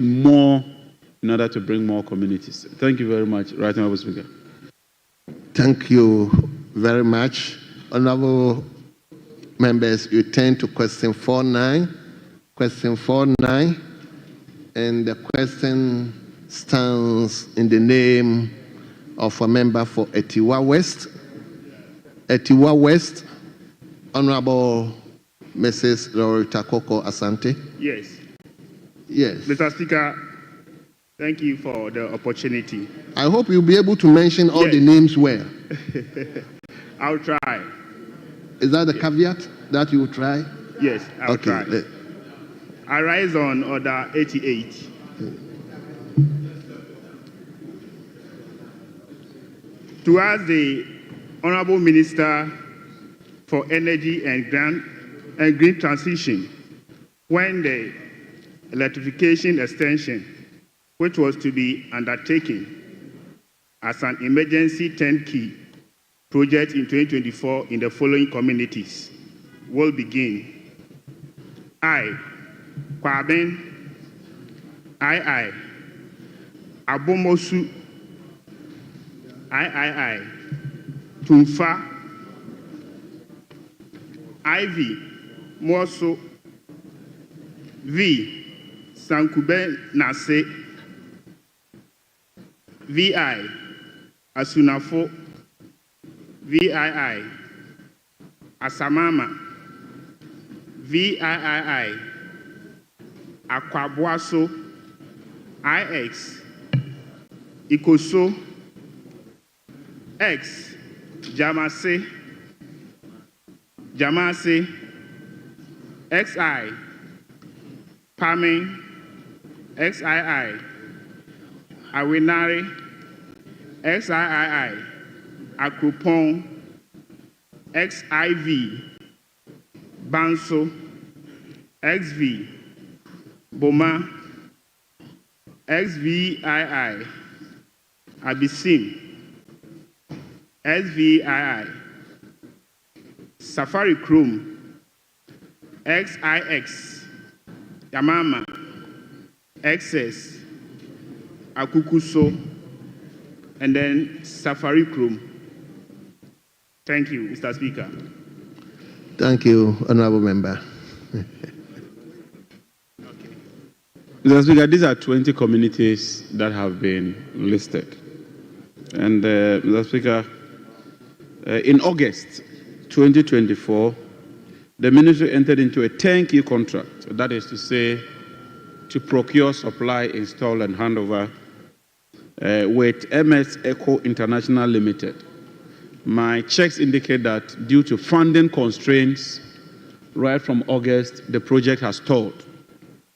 more in order to bring more communities. Thank you very much, Right Honourable Speaker. Thank you very much. Honourable members, you turn to question 49. Question 49, and the question stands in the name of a member for Etiwa West. Etiwa West, Honourable Mrs. Loretta Koko Asante. Yes. Yes. Mr. Speaker, thank you for the opportunity. I hope you'll be able to mention all the names well. I'll try. Is that the caveat that you will try? Yes, I'll try. I rise on Order 88. To ask the Honourable Minister for Energy and Green Transition, when the electrification extension, which was to be undertaken as an emergency turnkey project in 2024 in the following communities, will begin. I, Kwaben, I, Abomosu, I, Tumfa, Ivy, Moso, V, Sankube Nase, VI, Asunafo, VII, Asamama, VII, Akwabuaso, IX, Ikoso, X, Jamase, XI, Pame, XII, Awinari, XII, Akropon, XIV, Banso, XV, Boma, XVII, Abisim, SVII, Safari Chrome, XIX, Yamama, XS, Akukuso, and then Safari Chrome. Thank you, Mr. Speaker. Thank you, Honourable Member. Mr. Speaker, these are 20 communities that have been listed. And Mr. Speaker, in August 2024, the ministry entered into a turnkey contract, that is to say, to procure, supply, install, and hand over with MS Eco International Limited. My checks indicate that due to funding constraints, right from August, the project has stalled.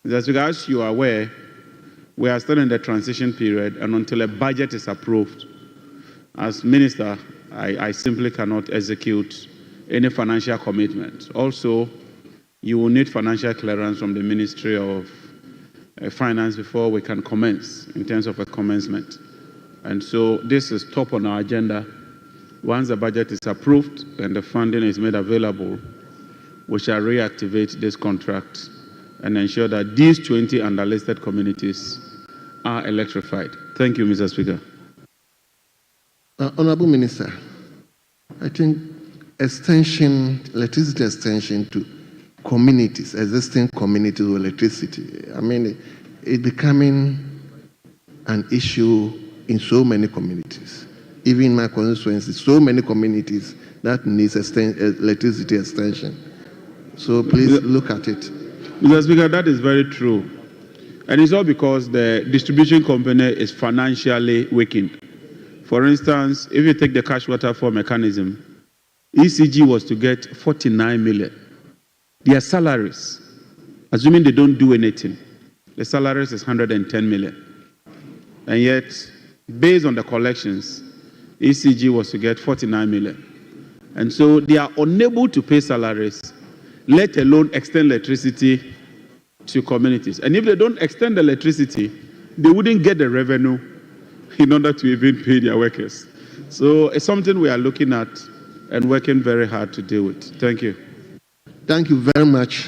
As you are aware, we are still in the transition period, and until a budget is approved, as minister, I simply cannot execute any financial commitment. Also, you will need financial clearance from the Ministry of Finance before we can commence in terms of a commencement. And so this is top on our agenda. Once the budget is approved and the funding is made available, we shall reactivate this contract and ensure that these 20 underlisted communities are electrified. Thank you, Mr. Speaker. Honourable Minister, I think electricity extension to communities, existing communities with electricity, I mean, it's becoming an issue in so many communities. Even in my constituency, so many communities that needs electricity extension. So please look at it. Mr. Speaker, that is very true. And it's all because the distribution company is financially weakened. For instance, if you take the cash waterfall mechanism, ECG was to get 49 million. Their salaries, assuming they don't do anything, the salaries is 110 million. And yet, based on the collections, ECG was to get 49 million. And so they are unable to pay salaries, let alone extend electricity to communities. And if they don't extend the electricity, they wouldn't get the revenue in order to even pay their workers. So it's something we are looking at and working very hard to deal with. Thank you. Thank you very much,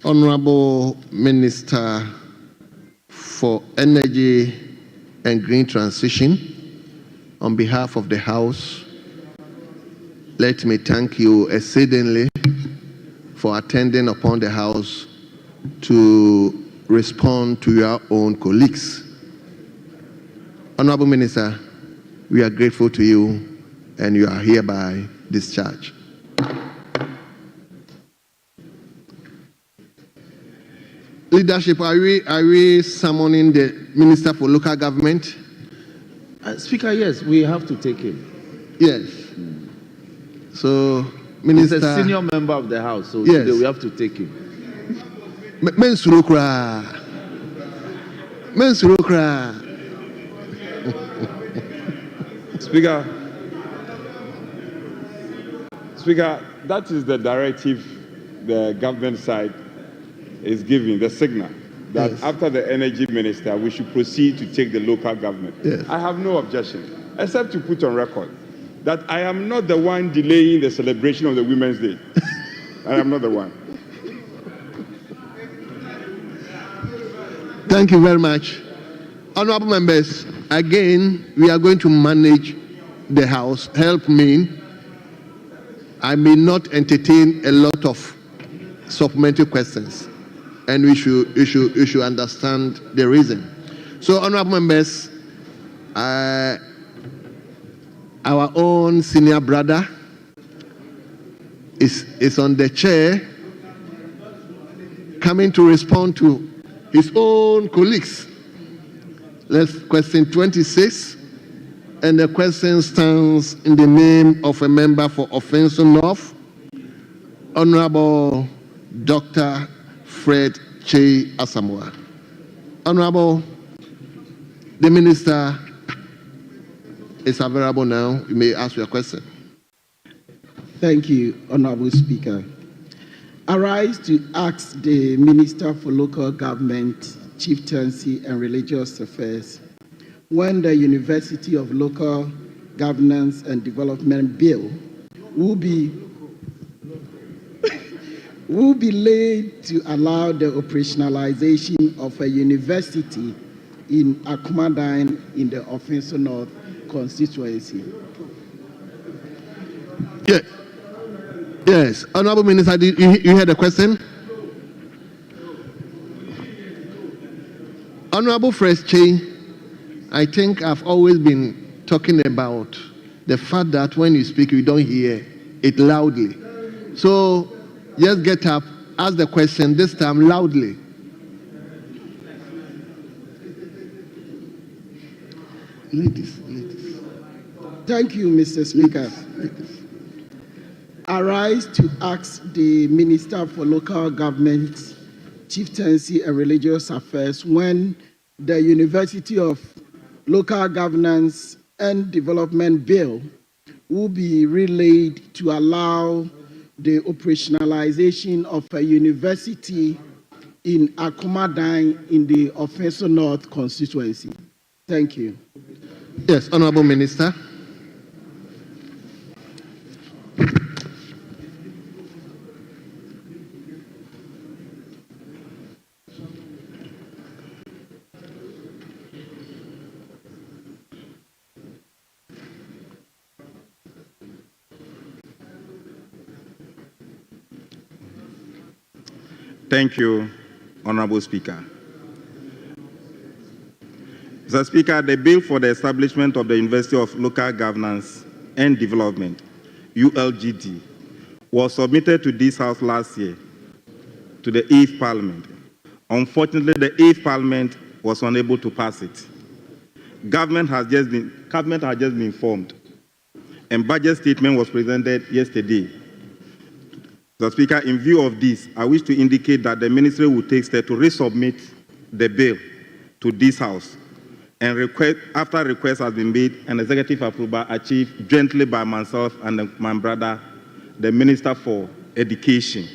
Honourable Minister for Energy and Green Transition, on behalf of the House, let me thank you exceedingly for attending upon the House to respond to your own colleagues. Honorable Minister, we are grateful to you and you are hereby discharged. Leadership, are we summoning the Minister for Local Government? Speaker, yes, we have to take him. Yes. So, Minister... He's a senior member of the House, so yes, today we have to take him. Mensurokra. Speaker, that is the directive the government side is giving, the signal that yes, after the energy minister, we should proceed to take the local government. Yes. I have no objection, except to put on record that I am not the one delaying the celebration of the Women's Day. I am not the one. Thank you very much. Honorable members, again, we are going to manage the House. Help me. I may not entertain a lot of supplementary questions, and you should understand the reason. So, honorable members, our own senior brother is on the chair, coming to respond to his own colleagues. Let's question 26, and the question stands in the name of a member for Offenso North, Honorable Dr. Fred Che Asamoah. Honorable, the Minister is available now. You may ask your question. Thank you, Honorable Speaker. I rise to ask the Minister for Local Government, Chieftaincy and Religious Affairs when the University of Local Governance and Development Bill will be laid to allow the operationalization of a university in Akumadine in the Offenso North constituency. Yes, Honorable Minister, you heard the question? Honorable Fred Che, I think I've always been talking about the fact that when you speak, you don't hear it loudly. So just get up, ask the question, this time loudly. Ladies. Thank you, Mr. Speaker. Ladies. I rise to ask the Minister for Local Government, Chieftaincy and Religious Affairs when the University of Local Governance and Development Bill will be relayed to allow the operationalization of a university in Akumadine in the Offenso North constituency. Thank you. Yes, Honorable Minister. Thank you, Honorable Speaker. Mr. Speaker, the bill for the establishment of the University of Local Governance and Development, ULGD, was submitted to this House last year to the 8th Parliament. Unfortunately, the 8th Parliament was unable to pass it. Government has just been formed, and budget statement was presented yesterday. Mr. Speaker, in view of this, I wish to indicate that the Ministry will take steps to resubmit the bill to this House, and after request has been made and executive approval achieved jointly by myself and my brother, the Minister for Education.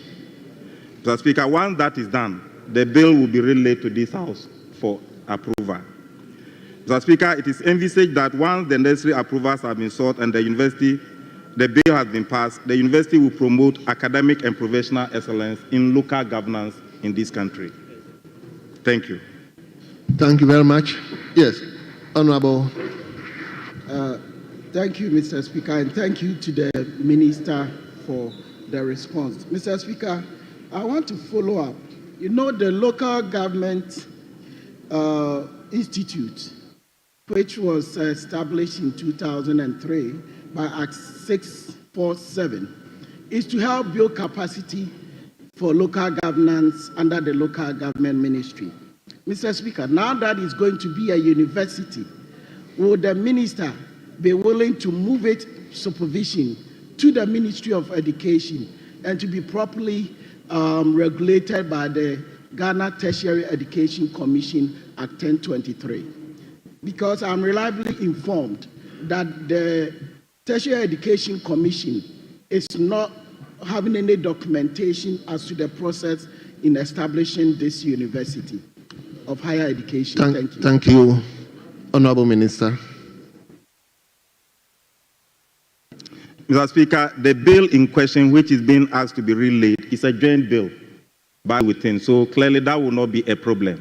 Mr. Speaker, once that is done, the bill will be relayed to this House for approval. Mr. Speaker, it is envisaged that once the necessary approvals have been sought and the bill has been passed, the university will promote academic and professional excellence in local governance in this country. Thank you. Thank you very much. Yes, Honorable. Thank you, Mr. Speaker, and thank you to the Minister for the response. Mr. Speaker, I want to follow up. You know, the Local Government Institute, which was established in 2003 by Act 647, is to help build capacity for local governance under the Local Government Ministry. Mr. Speaker, now that it's going to be a university, will the Minister be willing to move its supervision to the Ministry of Education and to be properly regulated by the Ghana Tertiary Education Commission Act 1023? Because I'm reliably informed that the Tertiary Education Commission is not having any documentation as to the process in establishing this university of higher education. Thank you. Thank you, Honorable Minister. Mr. Speaker, the bill in question, which is being asked to be relayed, is a joint bill by within. So clearly that will not be a problem.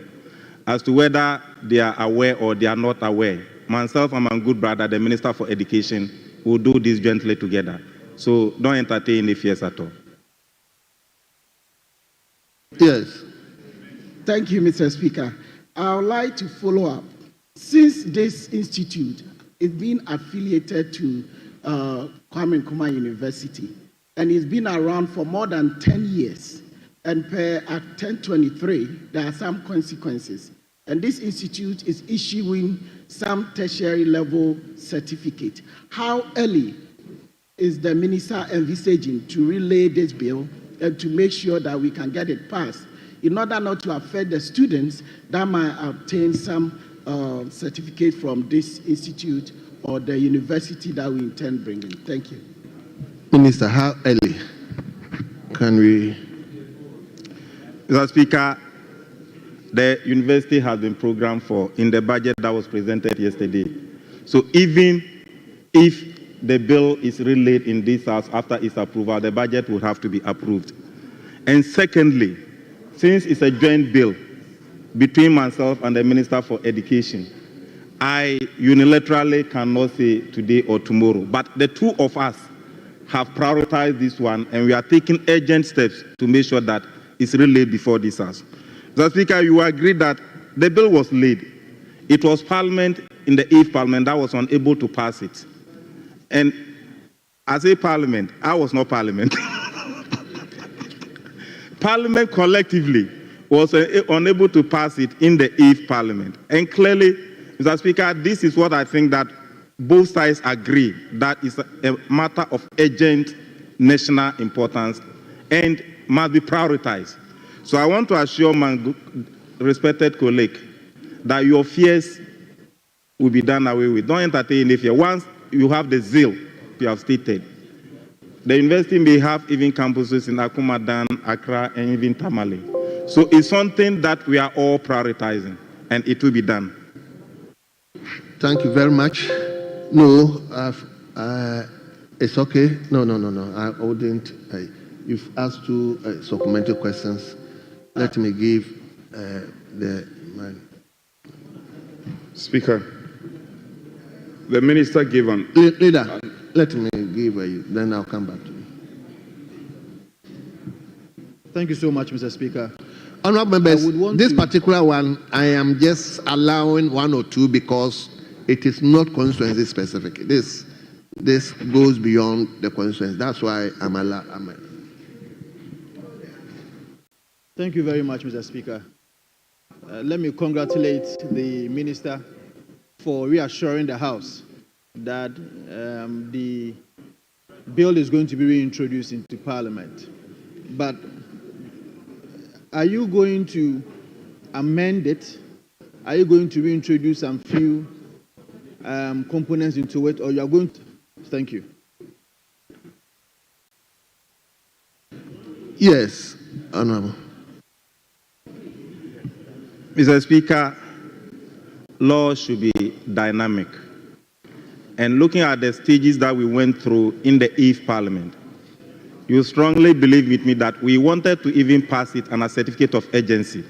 As to whether they are aware or they are not aware, myself and my good brother, the Minister for Education, will do this jointly together. So don't entertain any fears at all. Yes. Thank you, Mr. Speaker. I would like to follow up. Since this institute is being affiliated to Kwame Nkrumah University, and it's been around for more than 10 years, and per Act 1023, there are some consequences. And this institute is issuing some tertiary level certificate. How early is the minister envisaging to relay this bill and to make sure that we can get it passed in order not to affect the students that might obtain some certificate from this institute or the university that we intend bringing? Thank you. Minister, how early can we? Mr. Speaker, the university has been programmed for in the budget that was presented yesterday. So even if the bill is relayed in this house after its approval, the budget will have to be approved. And secondly, since it's a joint bill between myself and the Minister for Education, I unilaterally cannot say today or tomorrow, but the two of us have prioritized this one, and we are taking urgent steps to make sure that it's relayed before this house. Mr. Speaker, you agree that the bill was laid. It was Parliament in the 8th Parliament that was unable to pass it. And as a Parliament, I was not Parliament. Parliament collectively was unable to pass it in the 8th Parliament. And clearly, Mr. Speaker, this is what I think that both sides agree that is a matter of urgent national importance and must be prioritized. So I want to assure my respected colleague that your fears will be done away with. Don't entertain any fear. Once you have the zeal you have stated, the university may have even campuses in Akumadan, Accra, and even Tamale. So it's something that we are all prioritizing, and it will be done. Thank you very much. No, it's okay. No. I wouldn't. You've asked two supplementary questions. Let me give the man. Speaker, the minister gave an... Leader, let me give you, then I'll come back to you. Thank you so much, Mr. Speaker. Honorable members, this particular one, I am just allowing one or two because it is not constituency specific. This goes beyond the constituency. That's why I'm allowed. Thank you very much, Mr. Speaker. Let me congratulate the minister for reassuring the House that the bill is going to be reintroduced into Parliament. But are you going to amend it? Are you going to reintroduce some few components into it, or you are going to? Thank you. Yes, Honorable. Mr. Speaker, law should be dynamic. And looking at the stages that we went through in the 8th Parliament, you strongly believe with me that we wanted to even pass it on a certificate of urgency.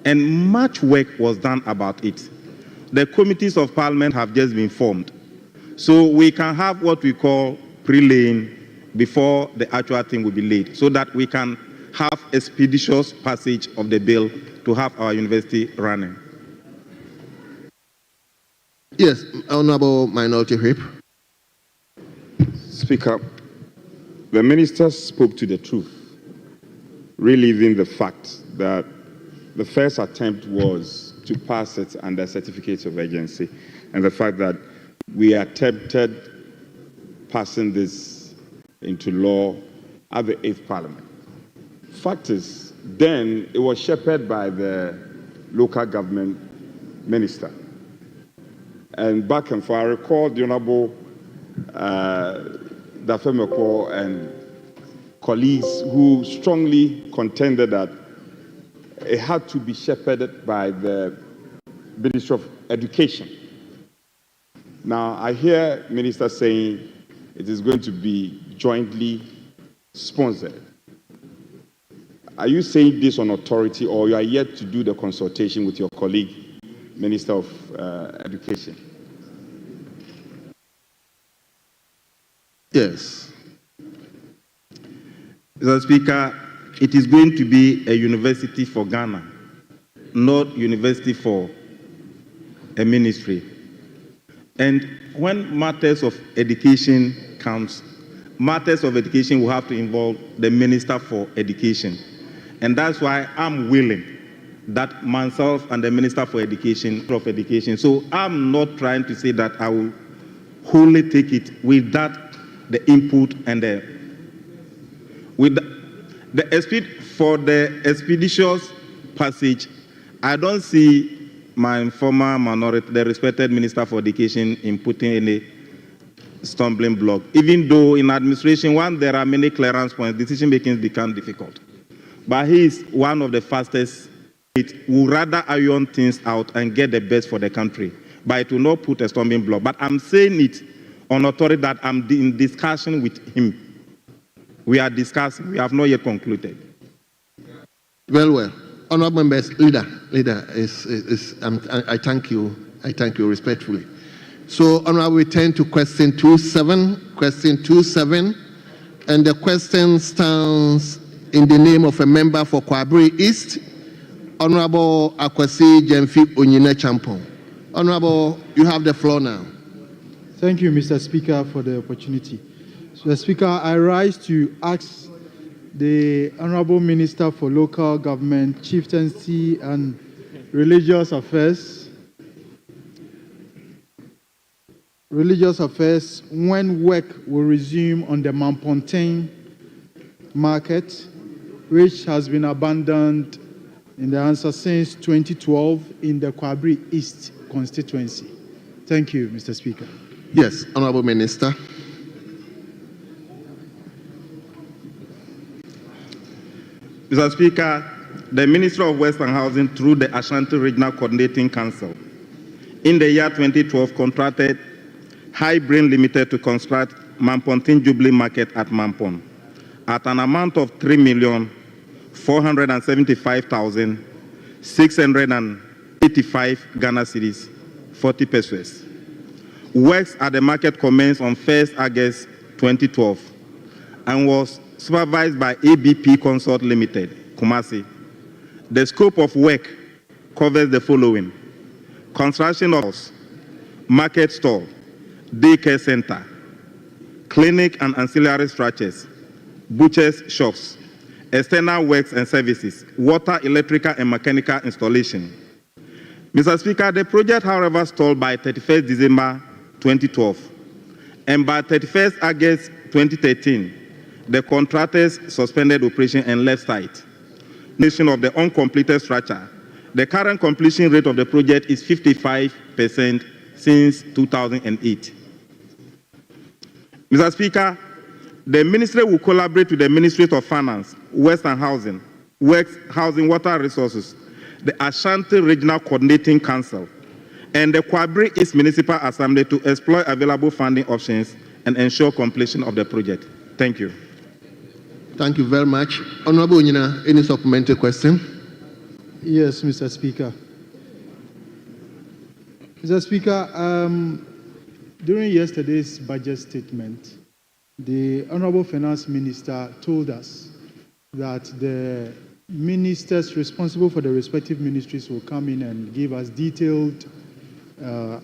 and much work was done about it. The committees of Parliament have just been formed, so we can have what we call pre-laying before the actual thing will be laid, so that we can have expeditious passage of the bill to have our university running. Yes, Honorable Minority Whip. Speaker, the minister spoke to the truth, relieving the fact that the first attempt was to pass it under certificate of urgency, and the fact that we attempted passing this into law at the 8th Parliament. Fact is, then it was shepherded by the local government minister. And back and forth, I recall the Honorable Dafemeko and colleagues who strongly contended that it had to be shepherded by the Ministry of Education. Now, I hear ministers saying it is going to be jointly sponsored. Are you saying this on authority, or you are yet to do the consultation with your colleague, Minister of Education? Yes. Mr. Speaker, it is going to be a university for Ghana, not university for a ministry. And when matters of education comes, matters of education will have to involve the Minister for Education. And that's why I'm willing that myself and the Minister for Education, so I'm not trying to say that I will wholly take it without the input and for the expeditious passage. I don't see my former minority, the respected Minister for Education, in putting any stumbling block. Even though in administration, when there are many clearance points, decision making becomes difficult. But he is one of the fastest. It will rather iron things out and get the best for the country, but it will not put a stumbling block. But I'm saying it on authority that I'm in discussion with him. We are discussing. We have not yet concluded. Well. Honorable members, leader, I thank you. I thank you respectfully. So, Honorable, we turn to question 27. Question 27, and the question stands in the name of a member for Kwabri East, Honorable Akwasi Jemfi Onyine Champon. Honorable, you have the floor now. Thank you, Mr. Speaker, for the opportunity. So, Speaker, I rise to ask the Honorable Minister for Local Government, Chieftaincy and Religious Affairs when work will resume on the Mampontein market, which has been abandoned in the answer since 2012 in the Kwabri East constituency. Thank you, Mr. Speaker. Yes, Honorable Minister. Mr. Speaker, the Ministry of Works and Housing, through the Ashanti Regional Coordinating Council, in the year 2012, contracted High Brain Limited to construct Mampontein Jubilee Market at Mampon at an amount of 3,475,685 Ghana cedis, 40 pesos. Works at the market commenced on 1st August 2012 and was supervised by ABP Consult Limited, Kumasi. The scope of work covers the following: construction of market stall, daycare center, clinic and ancillary structures, butchers' shops, external works and services, water, electrical and mechanical installation. Mr. Speaker, the project, however, stalled by 31st December 2012, and by 31st August 2013, the contractors suspended operation and left site. Nation of the uncompleted structure. The current completion rate of the project is 55% since 2008. Mr. Speaker, the ministry will collaborate with the Ministry of Finance, Works and Housing, Water Resources, the Ashanti Regional Coordinating Council, and the Kwabri East Municipal Assembly to explore available funding options and ensure completion of the project. Thank you. Thank you very much. Honorable Onyina, any supplementary question? Yes, Mr. Speaker. Mr. Speaker, during yesterday's budget statement, the Honorable Finance Minister told us that the ministers responsible for the respective ministries will come in and give us detailed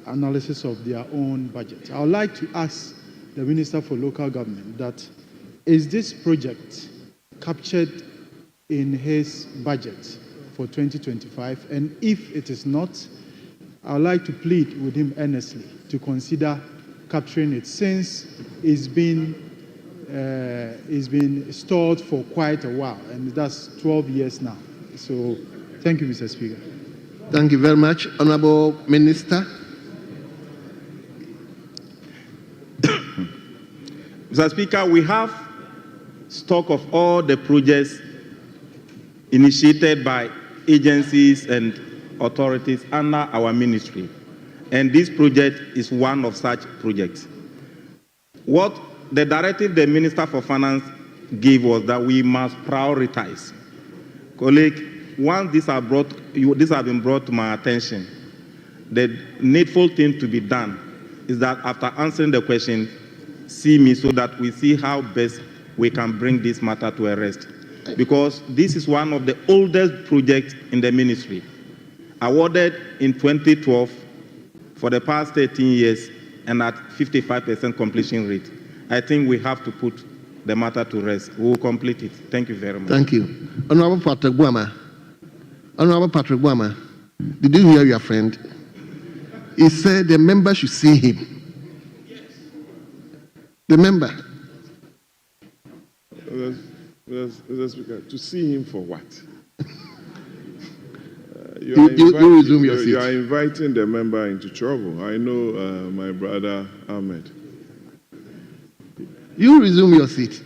analysis of their own budget. I would like to ask the Minister for Local Government that is this project captured in his budget for 2025? And if it is not, I would like to plead with him earnestly to consider capturing it, since it's been stored for quite a while, and that's 12 years now. So thank you, Mr. Speaker. Thank you very much. Honorable Minister. Mr. Speaker, we have stock of all the projects initiated by agencies and authorities under our ministry, and this project is one of such projects. What the directive the Minister for Finance gave was that we must prioritize. Colleague, once these have been brought to my attention, the needful thing to be done is that after answering the question, see me so that we see how best we can bring this matter to a rest. Because this is one of the oldest projects in the ministry, awarded in 2012 for the past 13 years and at 55% completion rate. I think we have to put the matter to rest. We will complete it. Thank you very much. Thank you. Honorable Patrick Buama. Honorable Patrick Buama, did you hear your friend? He said the member should see him. The member. Mr. Speaker, to see him for what? You resume your seat. You are inviting the member into trouble. I know my brother Ahmed. You resume your seat.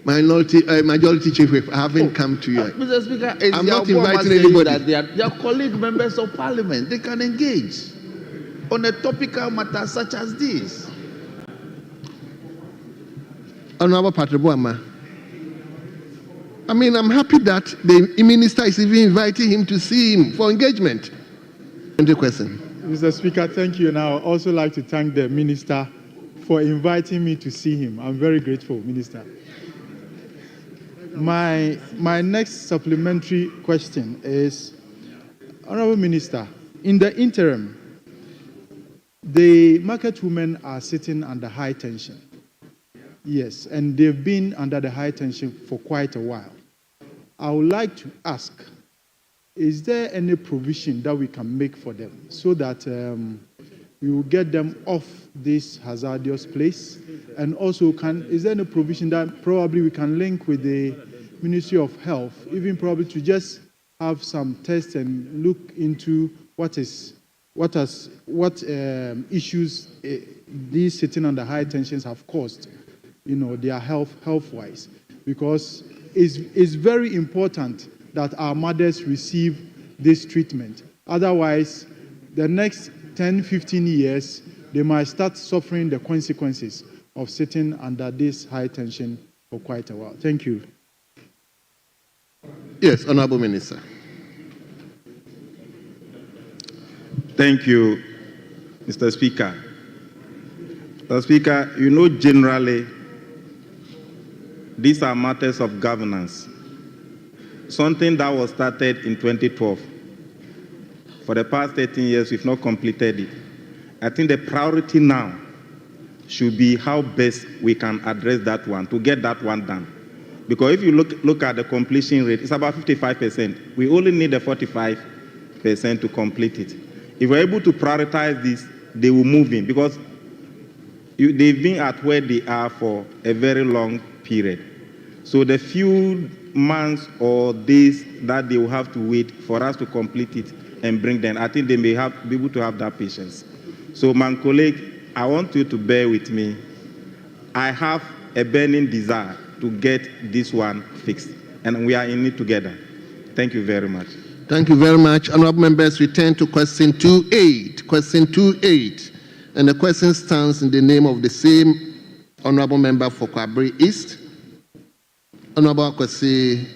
Majority Chief Whip, I haven't come to you. Mr. Speaker, it's I'm not inviting anybody. That they are colleague members of Parliament. They can engage on a topical matter such as this. Honorable Patrick Buama, I'm happy that the minister is even inviting him to see him for engagement. The question. Mr. Speaker, thank you. And I would also like to thank the minister for inviting me to see him. I'm very grateful, Minister. My next supplementary question is, Honorable Minister, in the interim, the market women are sitting under high tension. Yes, and they've been under the high tension for quite a while. I would like to ask, is there any provision that we can make for them so that we will get them off this hazardous place? And also, is there any provision that probably we can link with the Ministry of Health, even probably to just have some tests and look into what issues these sitting under high tensions have caused, their health-wise? Because it's very important that our mothers receive this treatment. Otherwise, the next 10, 15 years, they might start suffering the consequences of sitting under this high tension for quite a while. Thank you. Yes, Honorable Minister. Thank you, Mr. Speaker. Mr. Speaker, generally, these are matters of governance. Something that was started in 2012. For the past 13 years, we've not completed it. I think the priority now should be how best we can address that one, to get that one done. Because if you look at the completion rate, it's about 55%. We only need the 45% to complete it. If we're able to prioritize this, they will move in, because they've been at where they are for a very long period. So the few months or days that they will have to wait for us to complete it and bring them, I think they may be able to have that patience. So, my colleague, I want you to bear with me. I have a burning desire to get this one fixed, and we are in it together. Thank you very much. Thank you very much. Honorable members, we turn to question 2.8. Question 2.8. And the question stands in the name of the same honorable member for Kwabri East. Honorable Kwesi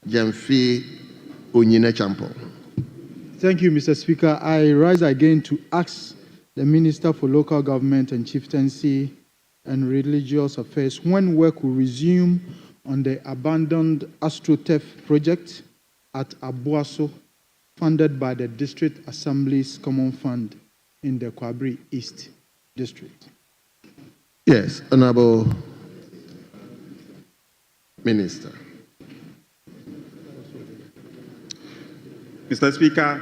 Jamfi Onyine Champo. Thank you, Mr. Speaker. I rise again to ask the Minister for Local Government and Chieftaincy and Religious Affairs when work will resume on the abandoned Astro-turf project at Abuaso, funded by the District Assembly's Common Fund in the Kwabri East District. Yes, Honorable Minister. Mr. Speaker,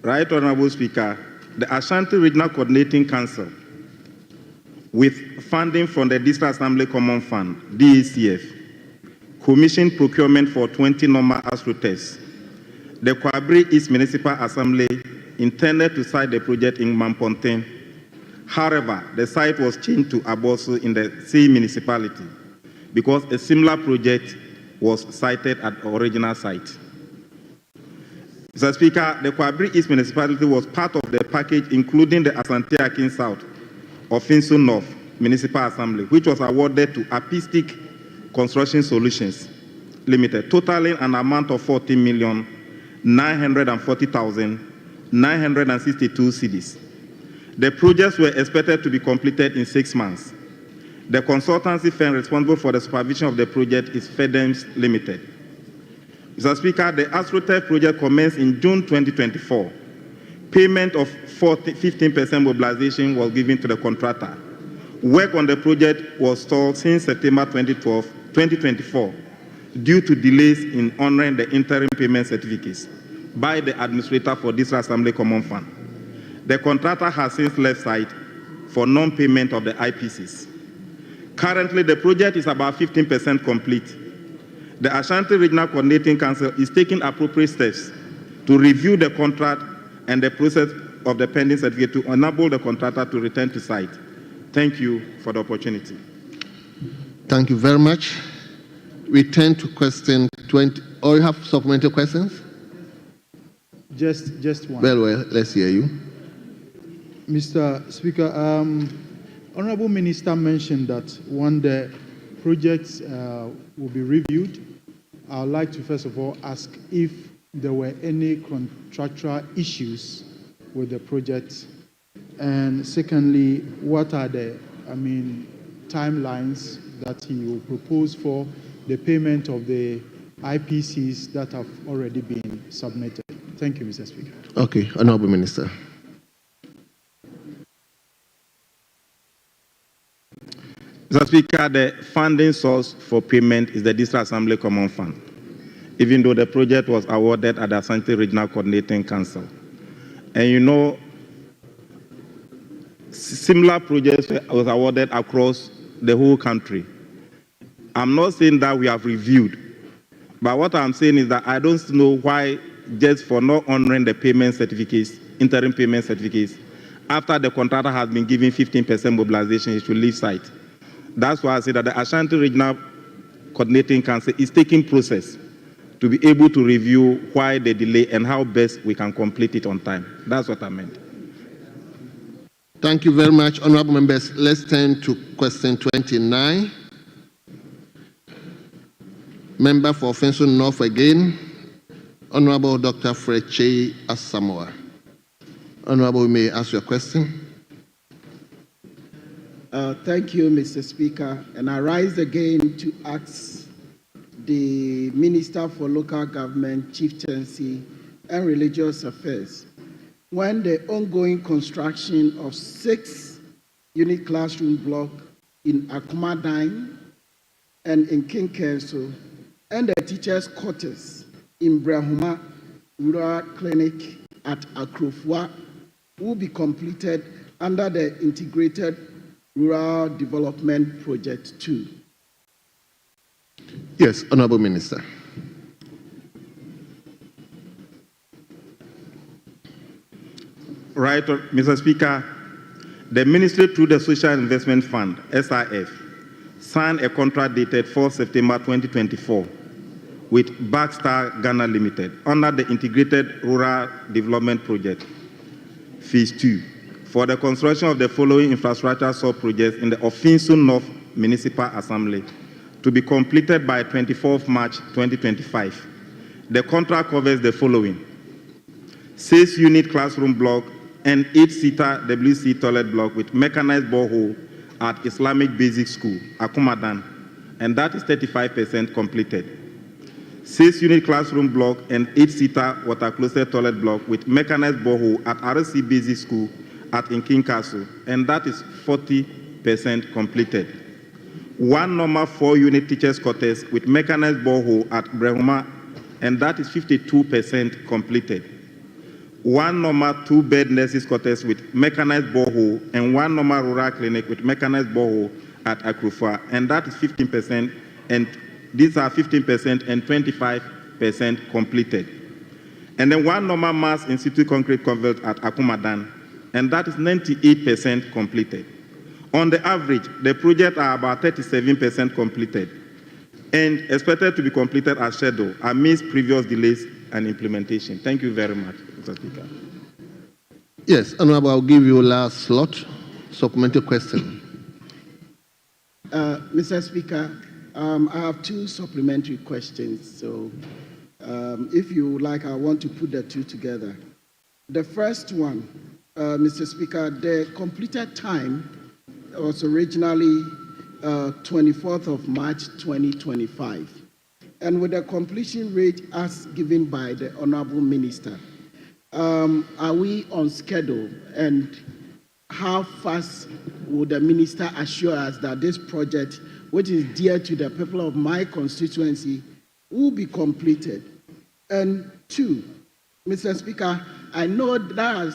Right Honorable Speaker, the Ashanti Regional Coordinating Council, with funding from the District Assembly Common Fund, DACF, commissioned procurement for 20 normal Astro-turfs. The Kwabri East Municipal Assembly intended to site the project in Mamponten. However, the site was changed to Abosu in the same municipality because a similar project was sited at the original site. Mr. Speaker, the Kwabri East Municipality was part of the package including the Asante Akin South of Finsu North Municipal Assembly, which was awarded to Artistic Construction Solutions Limited, totaling an amount of 40,940,962 cedis. The projects were expected to be completed in 6 months. The consultancy firm responsible for the supervision of the project is FEDEMS Limited. Mr. Speaker, the Astro-turf project commenced in June 2024. Payment of 15% mobilization was given to the contractor. Work on the project was stalled since September 2024 due to delays in honoring the interim payment certificates by the administrator for District Assembly Common Fund. The contractor has since left site for non-payment of the IPCs. Currently, the project is about 15% complete. The Ashanti Regional Coordinating Council is taking appropriate steps to review the contract and the process of the pending certificate to enable the contractor to return to site. Thank you for the opportunity. Thank you very much. We turn to question 20. Or you have supplementary questions? Just one. Well, let's hear you. Mr. Speaker, Honorable Minister mentioned that when the projects will be reviewed, I would like to first of all ask if there were any contractual issues with the project, and secondly, what are the timelines that he will propose for the payment of the IPCs that have already been submitted. Thank you, Mr. Speaker. Okay, Honorable Minister. Mr. Speaker, the funding source for payment is the District Assembly Common Fund, even though the project was awarded at the Ashanti Regional Coordinating Council. And you know, similar projects was awarded across the whole country. I'm not saying that we have reviewed, but what I'm saying is that I don't know why, just for not honoring the payment certificates, interim payment certificates, after the contractor has been given 15% mobilization, he should leave site. That's why I say that the Ashanti Regional Coordinating Council is taking process to be able to review why the delay and how best we can complete it on time. That's what I meant. Thank you very much, honorable members. Let's turn to question 29. Member for Finsu North again, Honorable Dr. Freche Asamoah. Honorable, you may ask your question. Thank you, Mr. Speaker. And I rise again to ask the Minister for Local Government, Chieftaincy, and Religious Affairs, when the ongoing construction of 6-unit classroom block in Akumadine and in Kinkenso, and the teachers' quarters in Brahuma Rural Clinic at Akrofua will be completed under the Integrated Rural Development Project 2. Yes, Honorable Minister. Right, Mr. Speaker, the Ministry through the Social Investment Fund, SIF, signed a contract dated 4 September 2024 with Backstar Ghana Limited under the Integrated Rural Development Project, Phase 2, for the construction of the following infrastructure sub-projects in the Ofinsu North Municipal Assembly to be completed by 24th March 2025. The contract covers the following: 6-unit classroom block and 8-seater WC toilet block with mechanized borehole at Islamic Basic School, Akumadan, and that is 35% completed. 6-unit classroom block and 8-seater water closet toilet block with mechanized borehole at RC Basic School at Inkinkasu, and that is 40% completed. 1 normal 4-unit teachers' quarters with mechanized borehole at Brehuma, and that is 52% completed. 1 normal 2-bed nurses' quarters with mechanized borehole, and 1 normal rural clinic with mechanized borehole at Akrufa, and that is 15%, and these are 15% and 25% completed. And then 1 normal mass in situ concrete convert at Akumadan, and that is 98% completed. On the average, the projects are about 37% completed and expected to be completed as scheduled amidst previous delays and implementation. Thank you very much, Mr. Speaker. Yes, Honorable, I'll give you last slot. Supplementary question. Mr. Speaker, I have 2 supplementary questions. So if you would like, I want to put the 2 together. The first one, Mr. Speaker, the completed time was originally 24th of March 2025. And with the completion rate as given by the Honorable Minister, are we on schedule? And how fast would the Minister assure us that this project, which is dear to the people of my constituency, will be completed? And 2, Mr. Speaker, I know there are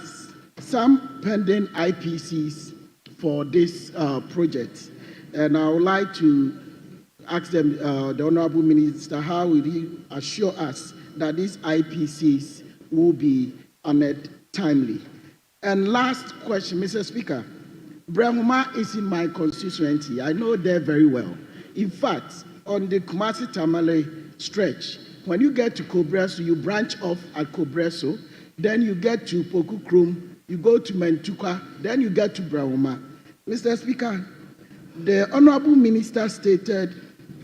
some pending IPCs for this project, and I would like to ask them, the Honorable Minister, how will he assure us that these IPCs will be honored timely? And last question, Mr. Speaker, Brehuma is in my constituency. I know there very well. In fact, on the Kumasi Tamale stretch, when you get to Kobreso, you branch off at Kobreso, then you get to Pokukrum, you go to Mentuka, then you get to Brehuma. Mr. Speaker, the Honorable Minister stated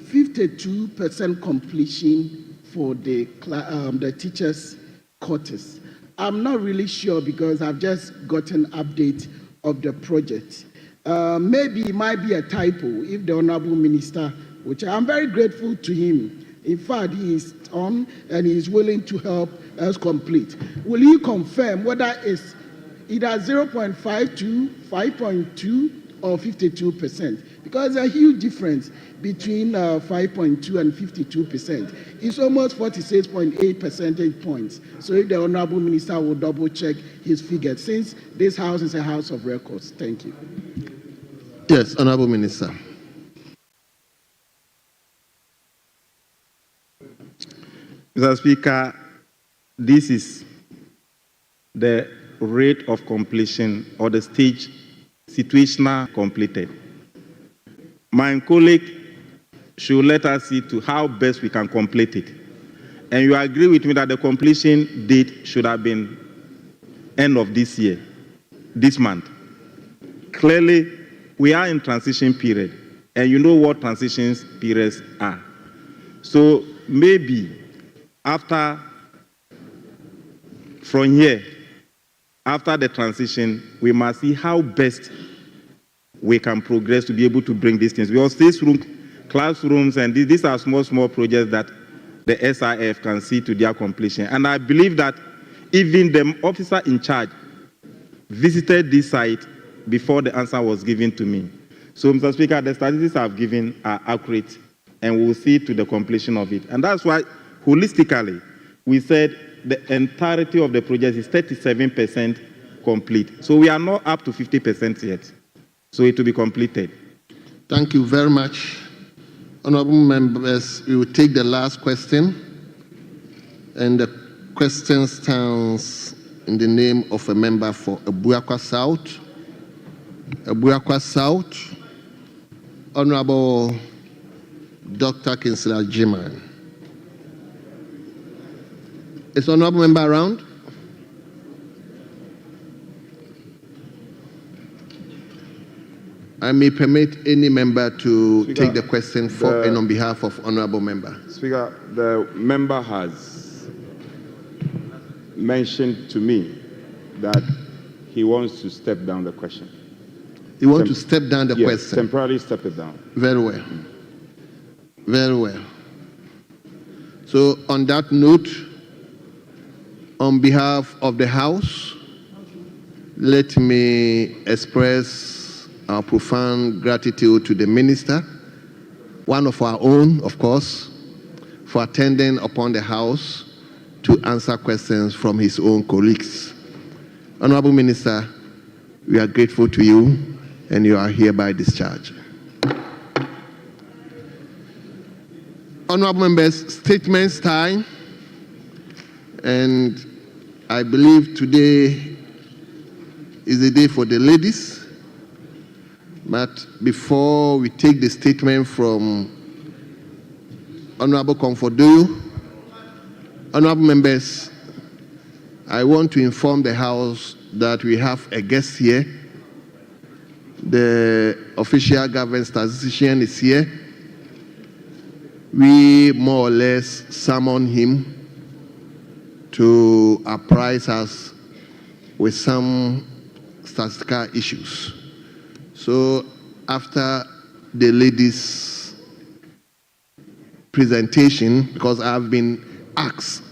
52% completion for the teachers' quarters. I'm not really sure because I've just gotten an update of the project. Maybe it might be a typo if the Honorable Minister, which I'm very grateful to him. In fact, he is on and he is willing to help us complete. Will he confirm whether it's either 0.52, 5.2, or 52%? Because there's a huge difference between 5.2 and 52%. It's almost 46.8 percentage points. So if the Honorable Minister will double check his figures, since this House is a House of records. Thank you. Yes, Honorable Minister. Mr. Speaker, this is the rate of completion or the stage situational completed. My colleague should let us see to how best we can complete it. And you agree with me that the completion date should have been end of this year, this month. Clearly, we are in transition period, and you know what transition periods are. So maybe from here, after the transition, we must see how best we can progress to be able to bring these things. Because these classrooms, and these are small projects that the SIF can see to their completion. And I believe that even the officer in charge visited this site before the answer was given to me. So, Mr. Speaker, the statistics I've given are accurate, and we'll see to the completion of it. And that's why, holistically, we said the entirety of the project is 37% complete. So we are not up to 50% yet. So it will be completed. Thank you very much. Honorable members, we will take the last question. And the question stands in the name of a member for Abuakwa South. Abuakwa South, Honorable Dr. Kinsella Jiman. Is honorable member around? I may permit any member to take the question for and on behalf of honorable member. Speaker, the member has mentioned to me that he wants to step down the question. He wants to step down the yes, question? Temporarily step it down. Very well. Very well. So on that note, on behalf of the House, let me express our profound gratitude to the minister, one of our own, of course, for attending upon the House to answer questions from his own colleagues. Honorable Minister, we are grateful to you, and you are hereby discharged. Honorable members, statements time, and I believe today is the day for the ladies. But before we take the statement from Honorable Comfordoyo, honorable members, I want to inform the House that we have a guest here. The official government statistician is here. We more or less summoned him to apprise us with some statistical issues. So after the ladies' presentation, because I've been asked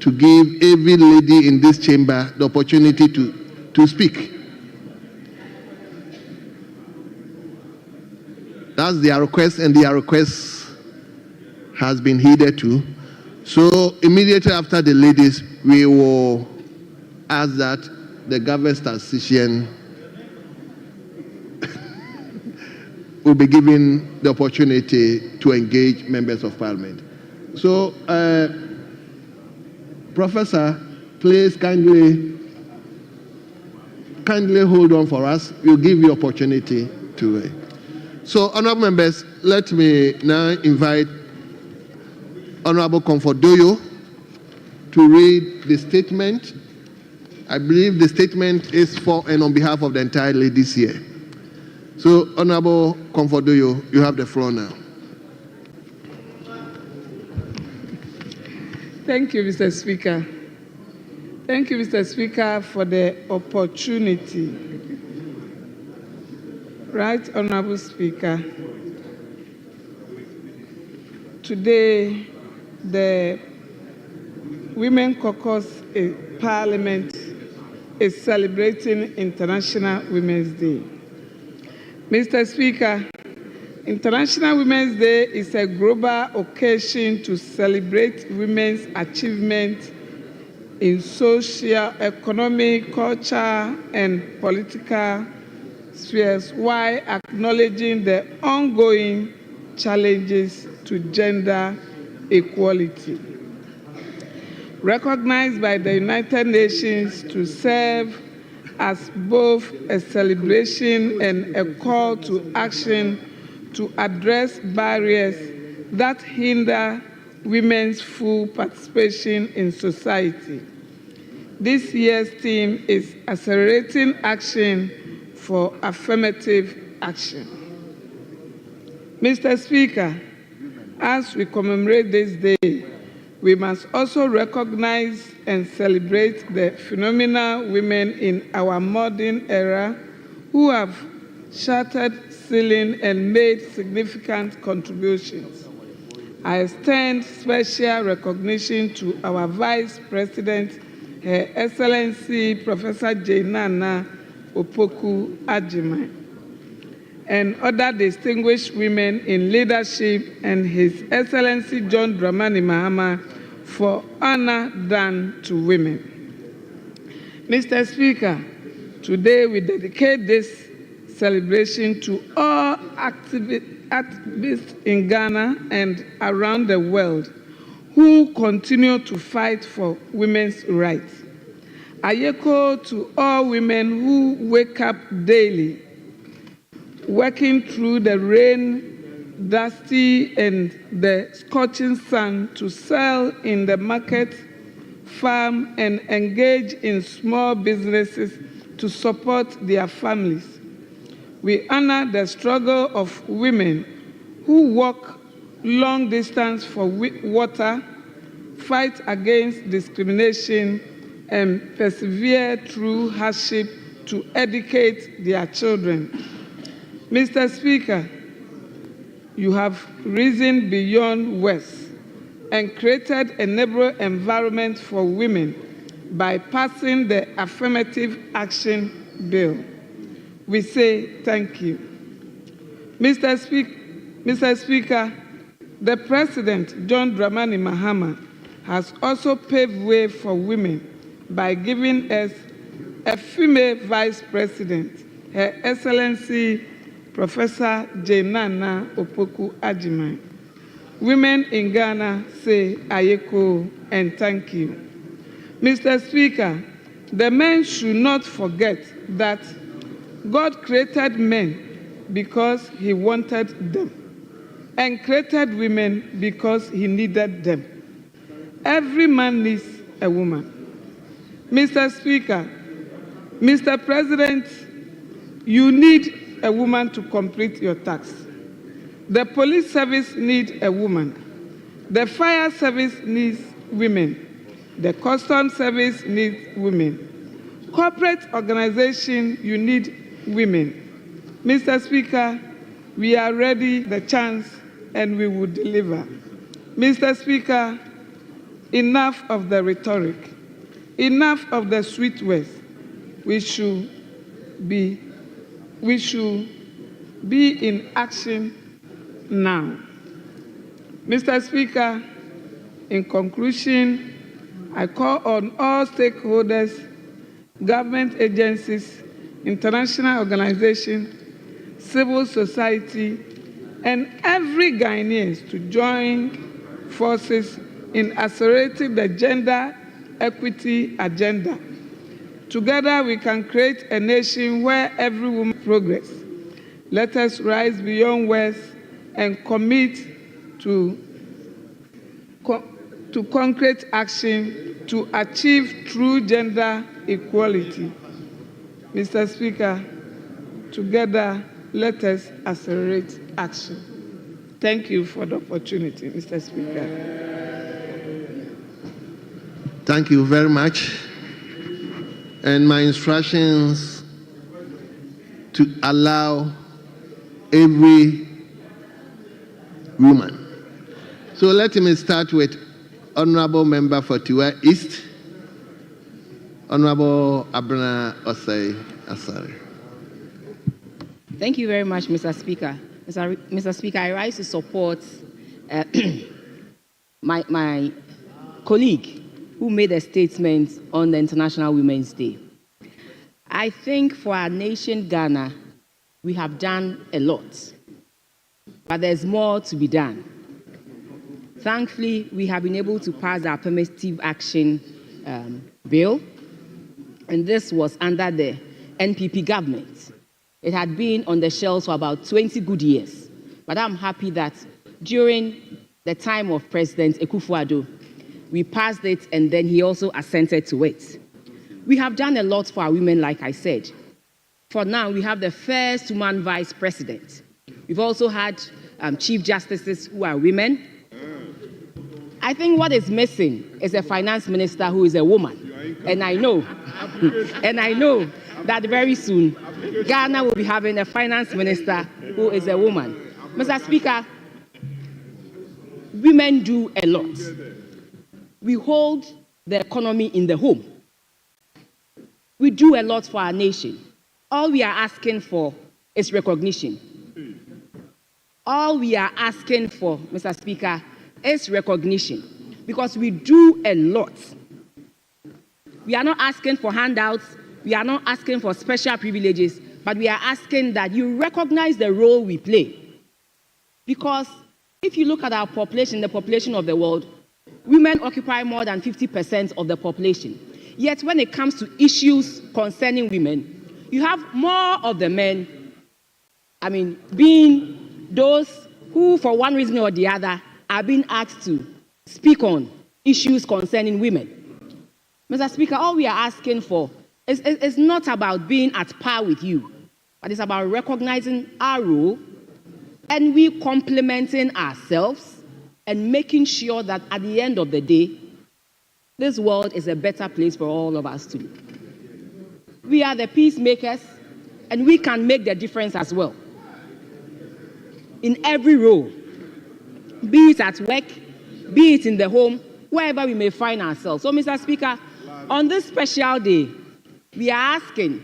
to give every lady in this chamber the opportunity to speak. That's their request, and their request has been heeded to. So immediately after the ladies, we will ask that the government statistician will be given the opportunity to engage members of parliament. So, Professor, please kindly hold on for us. We'll give you opportunity to. So, honorable members, let me now invite Honorable Comfordoyo to read the statement. I believe the statement is for and on behalf of the entire ladies here. So, Honorable Comfordoyo, you have the floor now. Thank you, Mr. Speaker. Thank you, Mr. Speaker, for the opportunity. Right, Honorable Speaker. Today, the Women Caucus Parliament is celebrating International Women's Day. Mr. Speaker, International Women's Day is a global occasion to celebrate women's achievements in social, economic, cultural, and political spheres while acknowledging the ongoing challenges to gender equality. Recognized by the United Nations to serve as both a celebration and a call to action to address barriers that hinder women's full participation in society. This year's theme is Accelerating Action for Affirmative Action. Mr. Speaker, as we commemorate this day, we must also recognize and celebrate the phenomenal women in our modern era who have shattered ceiling and made significant contributions. I extend special recognition to our Vice President, Her Excellency Professor Jainana Opoku Agyeman, and other distinguished women in leadership, and His Excellency John Dramani Mahama for honor done to women. Mr. Speaker, today we dedicate this celebration to all activists in Ghana and around the world who continue to fight for women's rights. I echo to all women who wake up daily, working through the rain, dusty, and the scorching sun to sell in the market, farm, and engage in small businesses to support their families. We honor the struggle of women who walk long distance for water, fight against discrimination, and persevere through hardship to educate their children. Mr. Speaker, you have risen beyond words and created a neighborhood environment for women by passing the Affirmative Action Bill. We say thank you. Mr. Speaker, the President, John Dramani Mahama, has also paved way for women by giving us a female Vice President, Her Excellency Professor Jainana Opoku Agyeman. Women in Ghana say ayeko and thank you. Mr. Speaker, the men should not forget that God created men because he wanted them and created women because he needed them. Every man needs a woman. Mr. Speaker, Mr. President, you need a woman to complete your task. The police service needs a woman. The fire service needs women. The customs service needs women. Corporate organization, you need women. Mr. Speaker, we are ready the chance and we will deliver. Mr. Speaker, enough of the rhetoric. Enough of the sweet words. We should be in action now. Mr. Speaker, in conclusion, I call on all stakeholders, government agencies, international organizations, civil society, and every Ghanaian to join forces in accelerating the gender equity agenda. Together we can create a nation where every woman progresses. Let us rise beyond words and commit to concrete action to achieve true gender equality. Mr. Speaker, together let us accelerate action. Thank you for the opportunity, Mr. Speaker. Thank you very much. And my instructions to allow every woman. So let me start with Honorable Member for Tiwa East, Honorable Abena Osei Asare. Thank you very much, Mr. Speaker. Mr. Speaker, I rise to support my colleague who made a statement on the International Women's Day. I think for our nation, Ghana, we have done a lot, but there's more to be done. Thankfully, we have been able to pass our Affirmative Action Bill, and this was under the NPP government. It had been on the shelves for about 20 good years, but I'm happy that during the time of President Akufo-Addo, we passed it, and then he also assented to it. We have done a lot for our women, like I said. For now, we have the first woman vice president. We've also had chief justices who are women. I think what is missing is a finance minister who is a woman. And I know that very soon, Ghana will be having a finance minister who is a woman. Mr. Speaker, women do a lot. We hold the economy in the home. We do a lot for our nation. All we are asking for is recognition. All we are asking for, Mr. Speaker, is recognition, because we do a lot. We are not asking for handouts. We are not asking for special privileges, but we are asking that you recognize the role we play. Because if you look at our population, the population of the world, women occupy more than 50% of the population. Yet when it comes to issues concerning women, you have more of the men, being those who, for one reason or the other, are being asked to speak on issues concerning women. Mr. Speaker, all we are asking for is not about being at par with you. but it's about recognizing our role and we complementing ourselves and making sure that at the end of the day, this world is a better place for all of us to live. We are the peacemakers, and we can make the difference as well. In every role, be it at work, be it in the home, wherever we may find ourselves. So, Mr. Speaker, on this special day, we are asking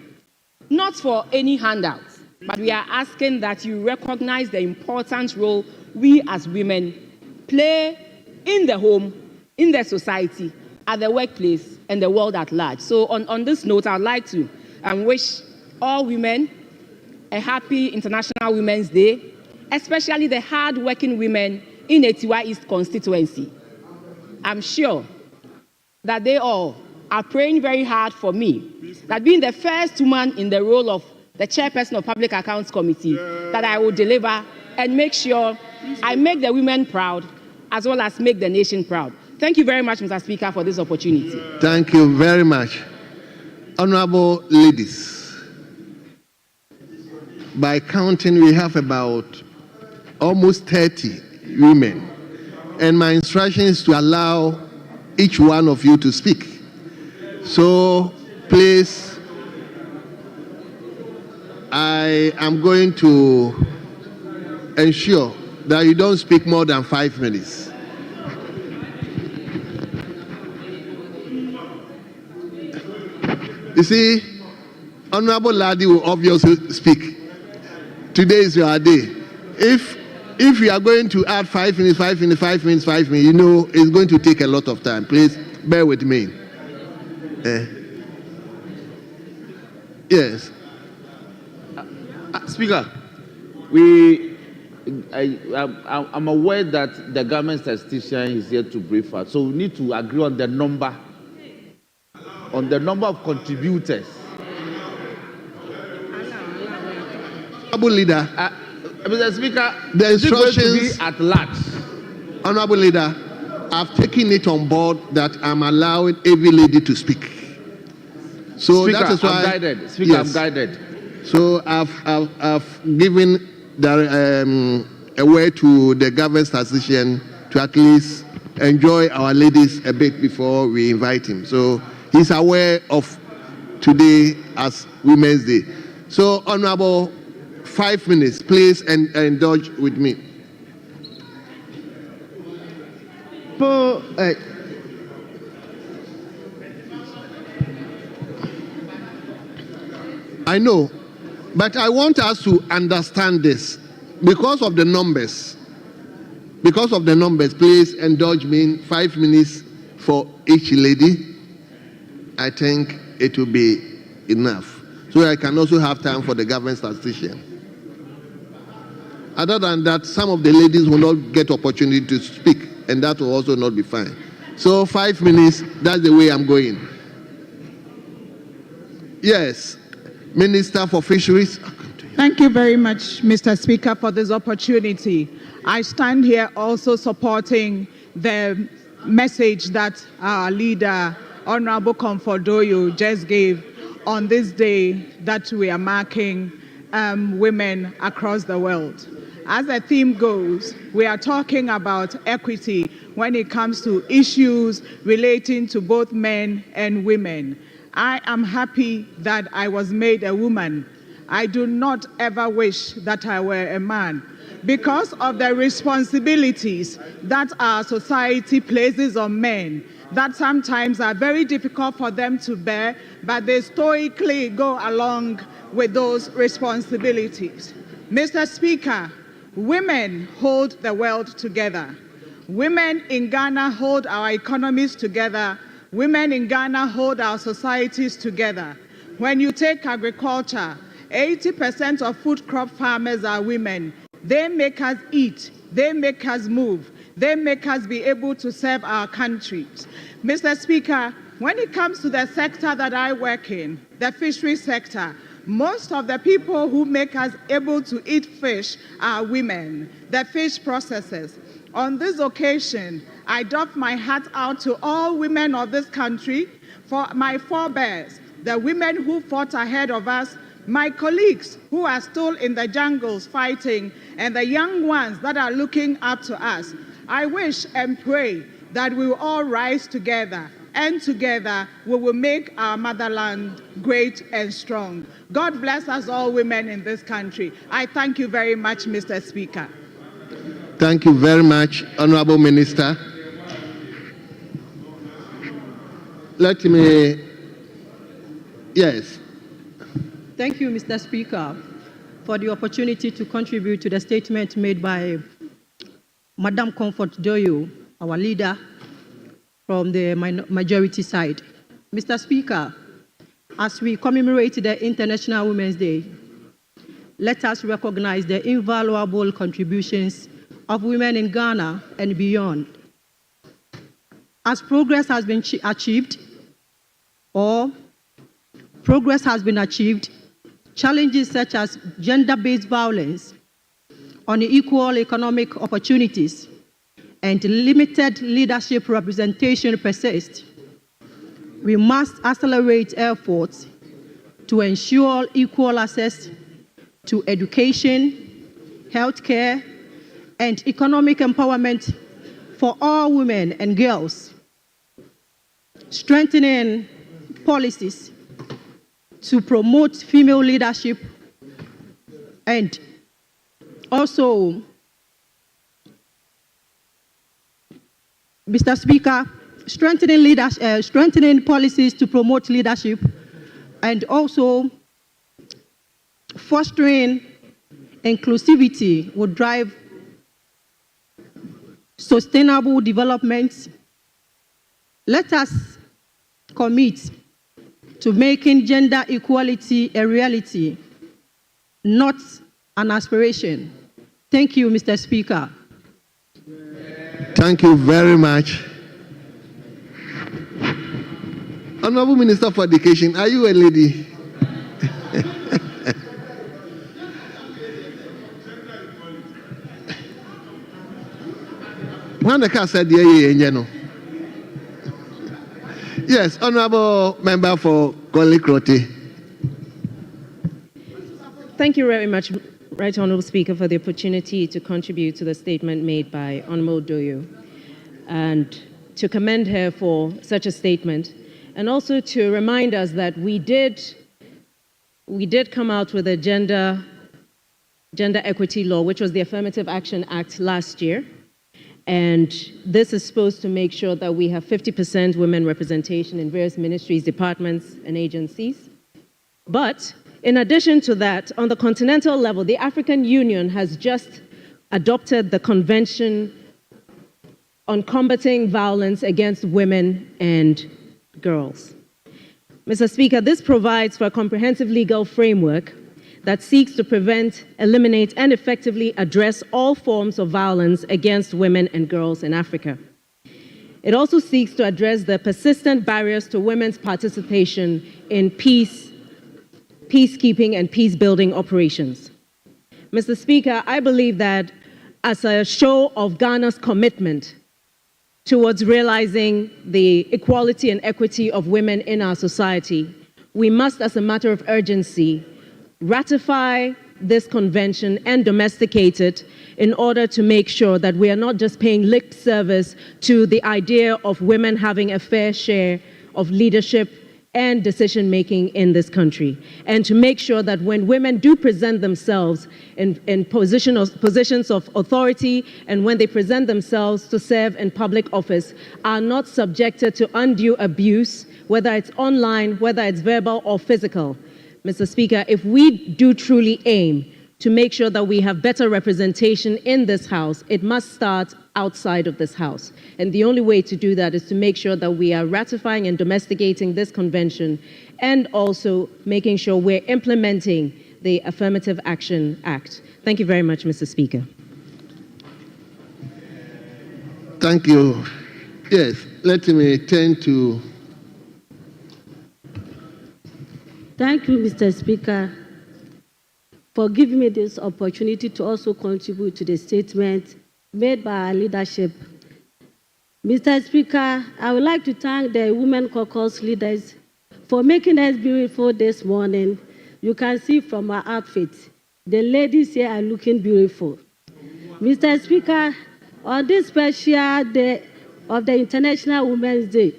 not for any handouts, but we are asking that you recognize the important role we as women play in the home, in the society, at the workplace, and the world at large. So on this note, I'd like to wish all women a happy International Women's Day, especially the hard-working women in Etiwa East constituency. I'm sure that they all are praying very hard for me, that being the first woman in the role of the chairperson of Public Accounts Committee, that I will deliver and make sure I make the women proud, as well as make the nation proud. Thank you very much, Mr. Speaker, for this opportunity. Thank you very much. Honorable ladies, by counting, we have about almost 30 women, and my instruction is to allow each one of you to speak. So please, I am going to ensure that you don't speak more than 5 minutes. You see, Honorable Ladi will obviously speak. Today is your day. If you are going to add 5 minutes, 5 minutes, 5 minutes, 5 minutes, you know it's going to take a lot of time. Please bear with me. Yes. Speaker, I'm aware that the government statistician is here to brief us, so we need to agree on the number of contributors. Honorable Leader, Mr. Speaker, the instructions be at large. Honorable Leader, I've taken it on board that I'm allowing every lady to speak. So Speaker, that is why I'm guided. Speaker, yes. I'm guided. So I've given a way to the government statistician to at least enjoy our ladies a bit before we invite him. So he's aware of today as Women's Day. So, Honorable, 5 minutes, please, and indulge with me. I know, but I want us to understand this because of the numbers. Because of the numbers, please indulge me in 5 minutes for each lady. I think it will be enough. So I can also have time for the government statistician. Other than that, some of the ladies will not get opportunity to speak, and that will also not be fine. So 5 minutes, that's the way I'm going. Yes, Minister for Fisheries. Thank you very much, Mr. Speaker, for this opportunity. I stand here also supporting the message that our leader, Honorable Comfordoyo, just gave on this day that we are marking women across the world. As the theme goes, we are talking about equity when it comes to issues relating to both men and women. I am happy that I was made a woman. I do not ever wish that I were a man, because of the responsibilities that our society places on men that sometimes are very difficult for them to bear, but they stoically go along with those responsibilities. Mr. Speaker, women hold the world together. Women in Ghana hold our economies together. Women in Ghana hold our societies together. When you take agriculture, 80% of food crop farmers are women. They make us eat. They make us move. They make us be able to serve our countries. Mr. Speaker, when it comes to the sector that I work in, the fishery sector, most of the people who make us able to eat fish are women, the fish processors. On this occasion, I doff my hat out to all women of this country, for my forebears, the women who fought ahead of us My colleagues who are still in the jungles fighting, and the young ones that are looking up to us, I wish and pray that we will all rise together, and together we will make our motherland great and strong. God bless us all women in this country. I thank you very much, Mr. Speaker. Thank you very much, Honorable Minister. Let me, yes. Thank you, Mr. Speaker, for the opportunity to contribute to the statement made by Madam Comfort Doyo, our leader from the majority side. Mr. Speaker, as we commemorate the International Women's Day, let us recognize the invaluable contributions of women in Ghana and beyond. As progress has been achieved, challenges such as gender-based violence, unequal economic opportunities, and limited leadership representation persist. We must accelerate efforts to ensure equal access to education, healthcare, and economic empowerment for all women and girls, strengthening policies to promote female leadership, and also, Mr. Speaker, strengthening policies to promote leadership, and also fostering inclusivity will drive sustainable development. Let us commit to making gender equality a reality, not an aspiration. Thank you, Mr. Speaker. Thank you very much. Honorable Minister for Education, are you a lady? When the car said, yes, Honorable Member for Kolikrote. Thank you very much, Right Honourable Speaker, for the opportunity to contribute to the statement made by Honourable Doyo, and to commend her for such a statement, and also to remind us that we did come out with a gender equity law, which was the Affirmative Action Act last year. And this is supposed to make sure that we have 50% women representation in various ministries, departments, and agencies. But in addition to that, on the continental level, the African Union has just adopted the Convention on Combating Violence Against Women and Girls. Mr. Speaker, this provides for a comprehensive legal framework that seeks to prevent, eliminate, and effectively address all forms of violence against women and girls in Africa. It also seeks to address the persistent barriers to women's participation in peacekeeping and peace-building operations. Mr. Speaker, I believe that as a show of Ghana's commitment towards realizing the equality and equity of women in our society, we must, as a matter of urgency, ratify this convention and domesticate it in order to make sure that we are not just paying lip service to the idea of women having a fair share of leadership and decision-making in this country, and to make sure that when women do present themselves in positions of authority, and when they present themselves to serve in public office, are not subjected to undue abuse, whether it's online, whether it's verbal or physical. Mr. Speaker, if we do truly aim to make sure that we have better representation in this House, it must start outside of this House. And the only way to do that is to make sure that we are ratifying and domesticating this convention, and also making sure we're implementing the Affirmative Action Act. Thank you very much, Mr. Speaker. Thank you. Yes, let me turn to... Thank you, Mr. Speaker, for giving me this opportunity to also contribute to the statement made by our leadership. Mr. Speaker, I would like to thank the Women Caucus leaders for making us beautiful this morning You can see from our outfit, the ladies here are looking beautiful. Mr. Speaker, on this special day of the International Women's Day,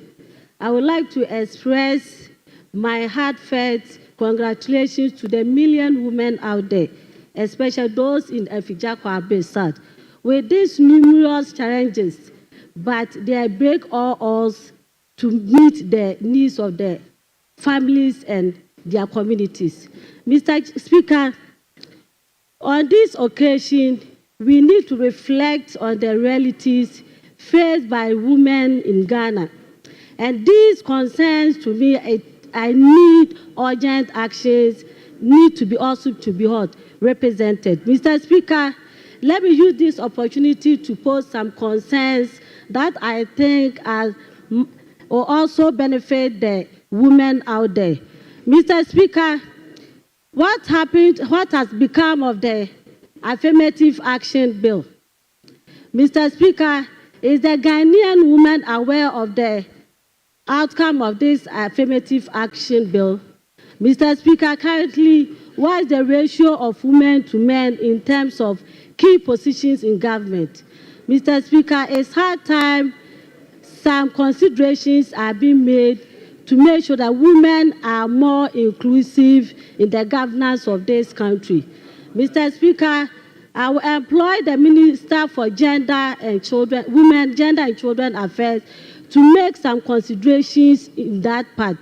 I would like to express my heartfelt congratulations to the million women out there, especially those in Afija-Kwabe South, with these numerous challenges, but they break all odds to meet the needs of their families and their communities. Mr. Speaker, on this occasion, we need to reflect on the realities faced by women in Ghana. And these concerns to me, I need urgent actions, need to be also to be represented. Mr. Speaker, let me use this opportunity to pose some concerns that I think will also benefit the women out there. Mr. Speaker, what has become of the affirmative action bill? Mr. Speaker, is the Ghanaian woman aware of the outcome of this affirmative action bill? Mr. Speaker, currently, what is the ratio of women to men in terms of key positions in government? Mr. Speaker, it's high time some considerations are being made to make sure that women are more inclusive in the governance of this country. Mr. Speaker, I will employ the Minister for Gender and Children Affairs to make some considerations in that part.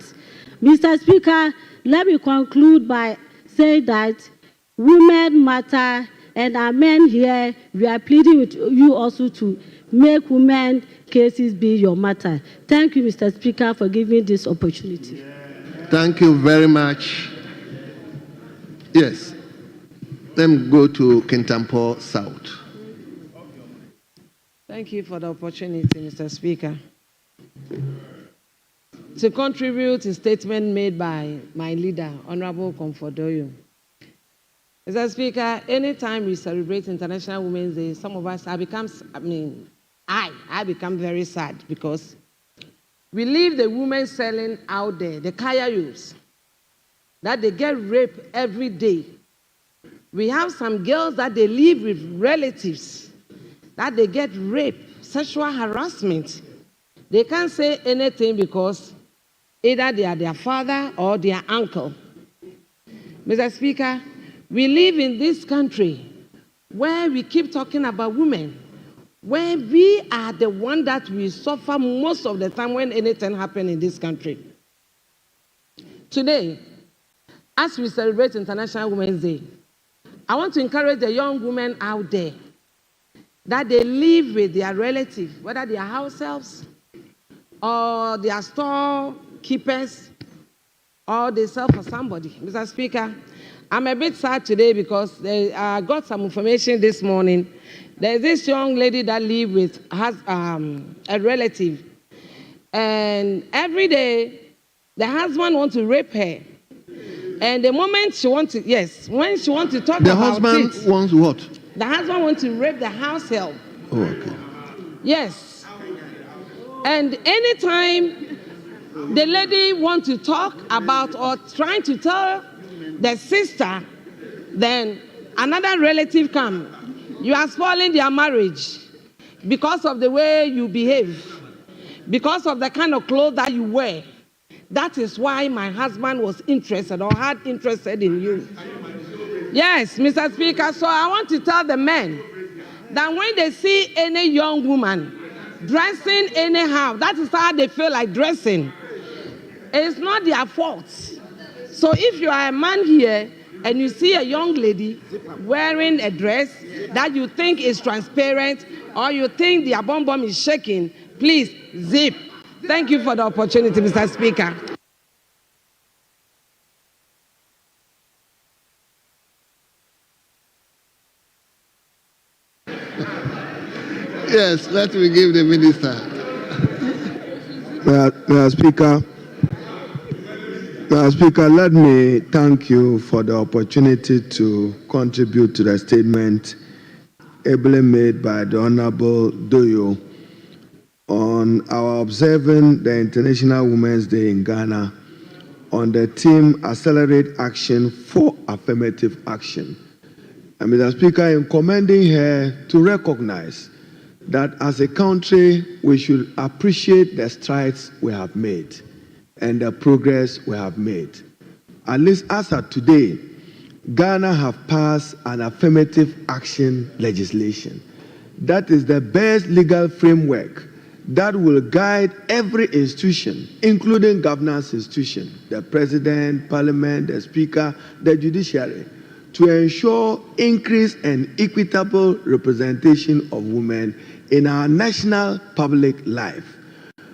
Mr. Speaker, let me conclude by saying that women matter, and our men here, we are pleading with you also to make women cases be your matter. Thank you, Mr. Speaker, for giving this opportunity. Thank you very much. Yes. Let me go to Kintampo South. Thank you for the opportunity, Mr. Speaker. To contribute to a statement made by my leader, Honorable Comfordoyo. Mr. Speaker, anytime we celebrate International Women's Day, some of us, I become very sad because we leave the women selling out there, the kayayos, that they get raped every day. We have some girls that they live with relatives, that they get raped, sexual harassment. They can't say anything because either they are their father or their uncle. Mr. Speaker, we live in this country where we keep talking about women, where we are the one that we suffer most of the time when anything happens in this country. Today, as we celebrate International Women's Day, I want to encourage the young women out there that they live with their relatives, whether they are house helps or they are storekeepers or they sell for somebody. Mr. Speaker, I'm a bit sad today because I got some information this morning. There's this young lady that lives with a relative, and every day the husband wants to rape her. And the moment she wants to, when she wants to talk about it. The husband wants what? The husband wants to rape the house help. Oh, okay. Yes. And anytime the lady wants to talk about or trying to tell the sister, then another relative comes. You are spoiling their marriage because of the way you behave, because of the kind of clothes that you wear. That is why my husband was interested or had interested in you. Yes, Mr. Speaker, so I want to tell the men that when they see any young woman dressing anyhow, that is how they feel like dressing. It's not their fault. So if you are a man here and you see a young lady wearing a dress that you think is transparent or you think their bum is shaking, please zip. Thank you for the opportunity, Mr. Speaker. Yes, let me give the minister. Mr. Speaker, let me thank you for the opportunity to contribute to the statement ably made by the Honorable Doyo on our observing the International Women's Day in Ghana on the theme Accelerate Action for Affirmative Action. And Mr. Speaker, in commending her to recognize that as a country, we should appreciate the strides we have made and the progress we have made. At least as of today, Ghana have passed an affirmative action legislation. That is the best legal framework that will guide every institution, including governance institution, the president, parliament, the speaker, the judiciary, to ensure increased and equitable representation of women in our national public life.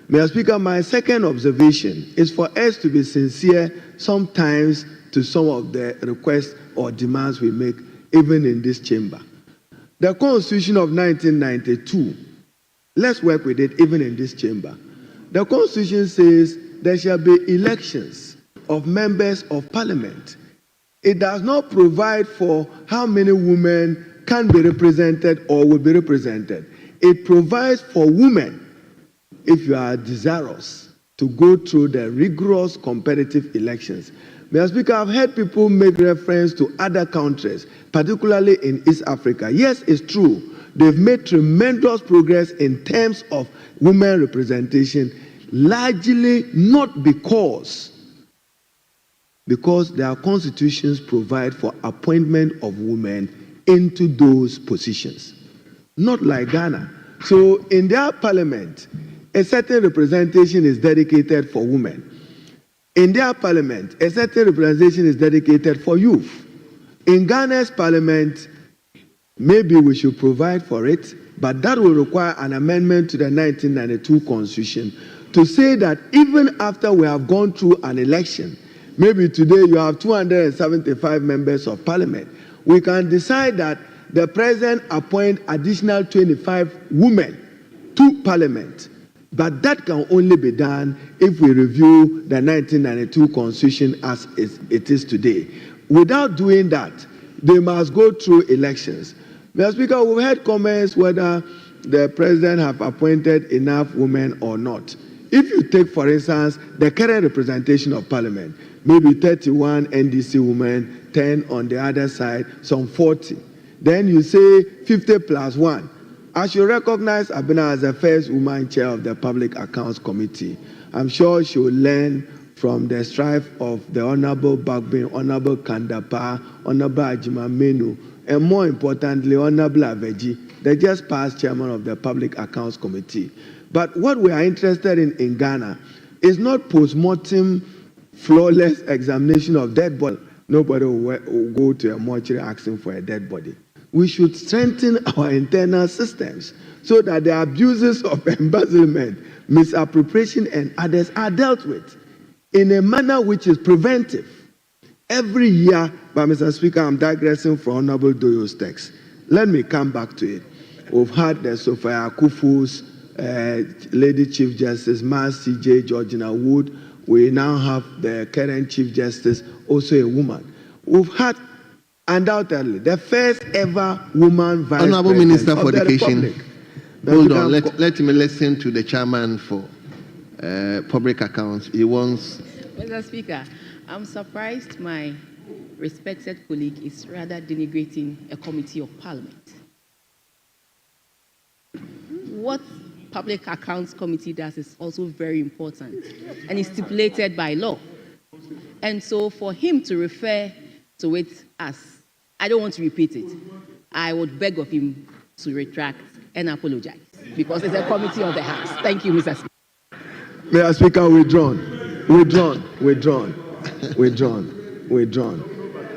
Mr. Speaker, my second observation is for us to be sincere sometimes to some of the requests or demands we make, even in this chamber. The Constitution of 1992, let's work with it even in this chamber. The Constitution says there shall be elections of members of parliament. It does not provide for how many women can be represented or will be represented. It provides for women, if you are desirous, to go through the rigorous competitive elections. Mr. Speaker, I've heard people make reference to other countries, particularly in East Africa. Yes, it's true. They've made tremendous progress in terms of women representation, largely not because their constitutions provide for appointment of women into those positions. Not like Ghana. So in their parliament, a certain representation is dedicated for women. In their parliament, a certain representation is dedicated for youth. In Ghana's parliament, maybe we should provide for it, but that will require an amendment to the 1992 Constitution to say that even after we have gone through an election, maybe today you have 275 members of parliament, we can decide that the president appoint additional 25 women to parliament. But that can only be done if we review the 1992 Constitution as it is today. Without doing that, they must go through elections. Mr. Speaker, we've heard comments whether the president have appointed enough women or not. If you take, for instance, the current representation of parliament, maybe 31 NDC women, 10 on the other side, some 40. Then you say 50 plus 1. I should recognize Abena as the first woman chair of the Public Accounts Committee. I'm sure she will learn from the strife of the Honorable Bagbin, Honorable Kandapa, Honorable Ajima Menu, and more importantly, Honorable Aveji, the just past chairman of the Public Accounts Committee. But what we are interested in Ghana is not post-mortem, flawless examination of dead body. Nobody will go to a mortuary asking for a dead body. We should strengthen our internal systems so that the abuses of embezzlement, misappropriation, and others are dealt with in a manner which is preventive. Every year, but Mr. Speaker, I'm digressing from Honorable Doyo's text. Let me come back to it. We've had the Sophia Akufus, Lady Chief Justice, Mas C.J. Georgina Wood. We now have the current Chief Justice, also a woman. We've had undoubtedly the first ever woman vice Honorable president Minister of for the Education. Republic. Hold on, let me listen to the chairman for public accounts. He wants. Mr. Speaker, I'm surprised my respected colleague is rather denigrating a committee of parliament. What Public Accounts Committee does is also very important and is stipulated by law. And so for him to refer to it as, I don't want to repeat it, I would beg of him to retract and apologize because it's a committee of the House. Thank you, Mr. Speaker. Mr. Speaker, withdrawn.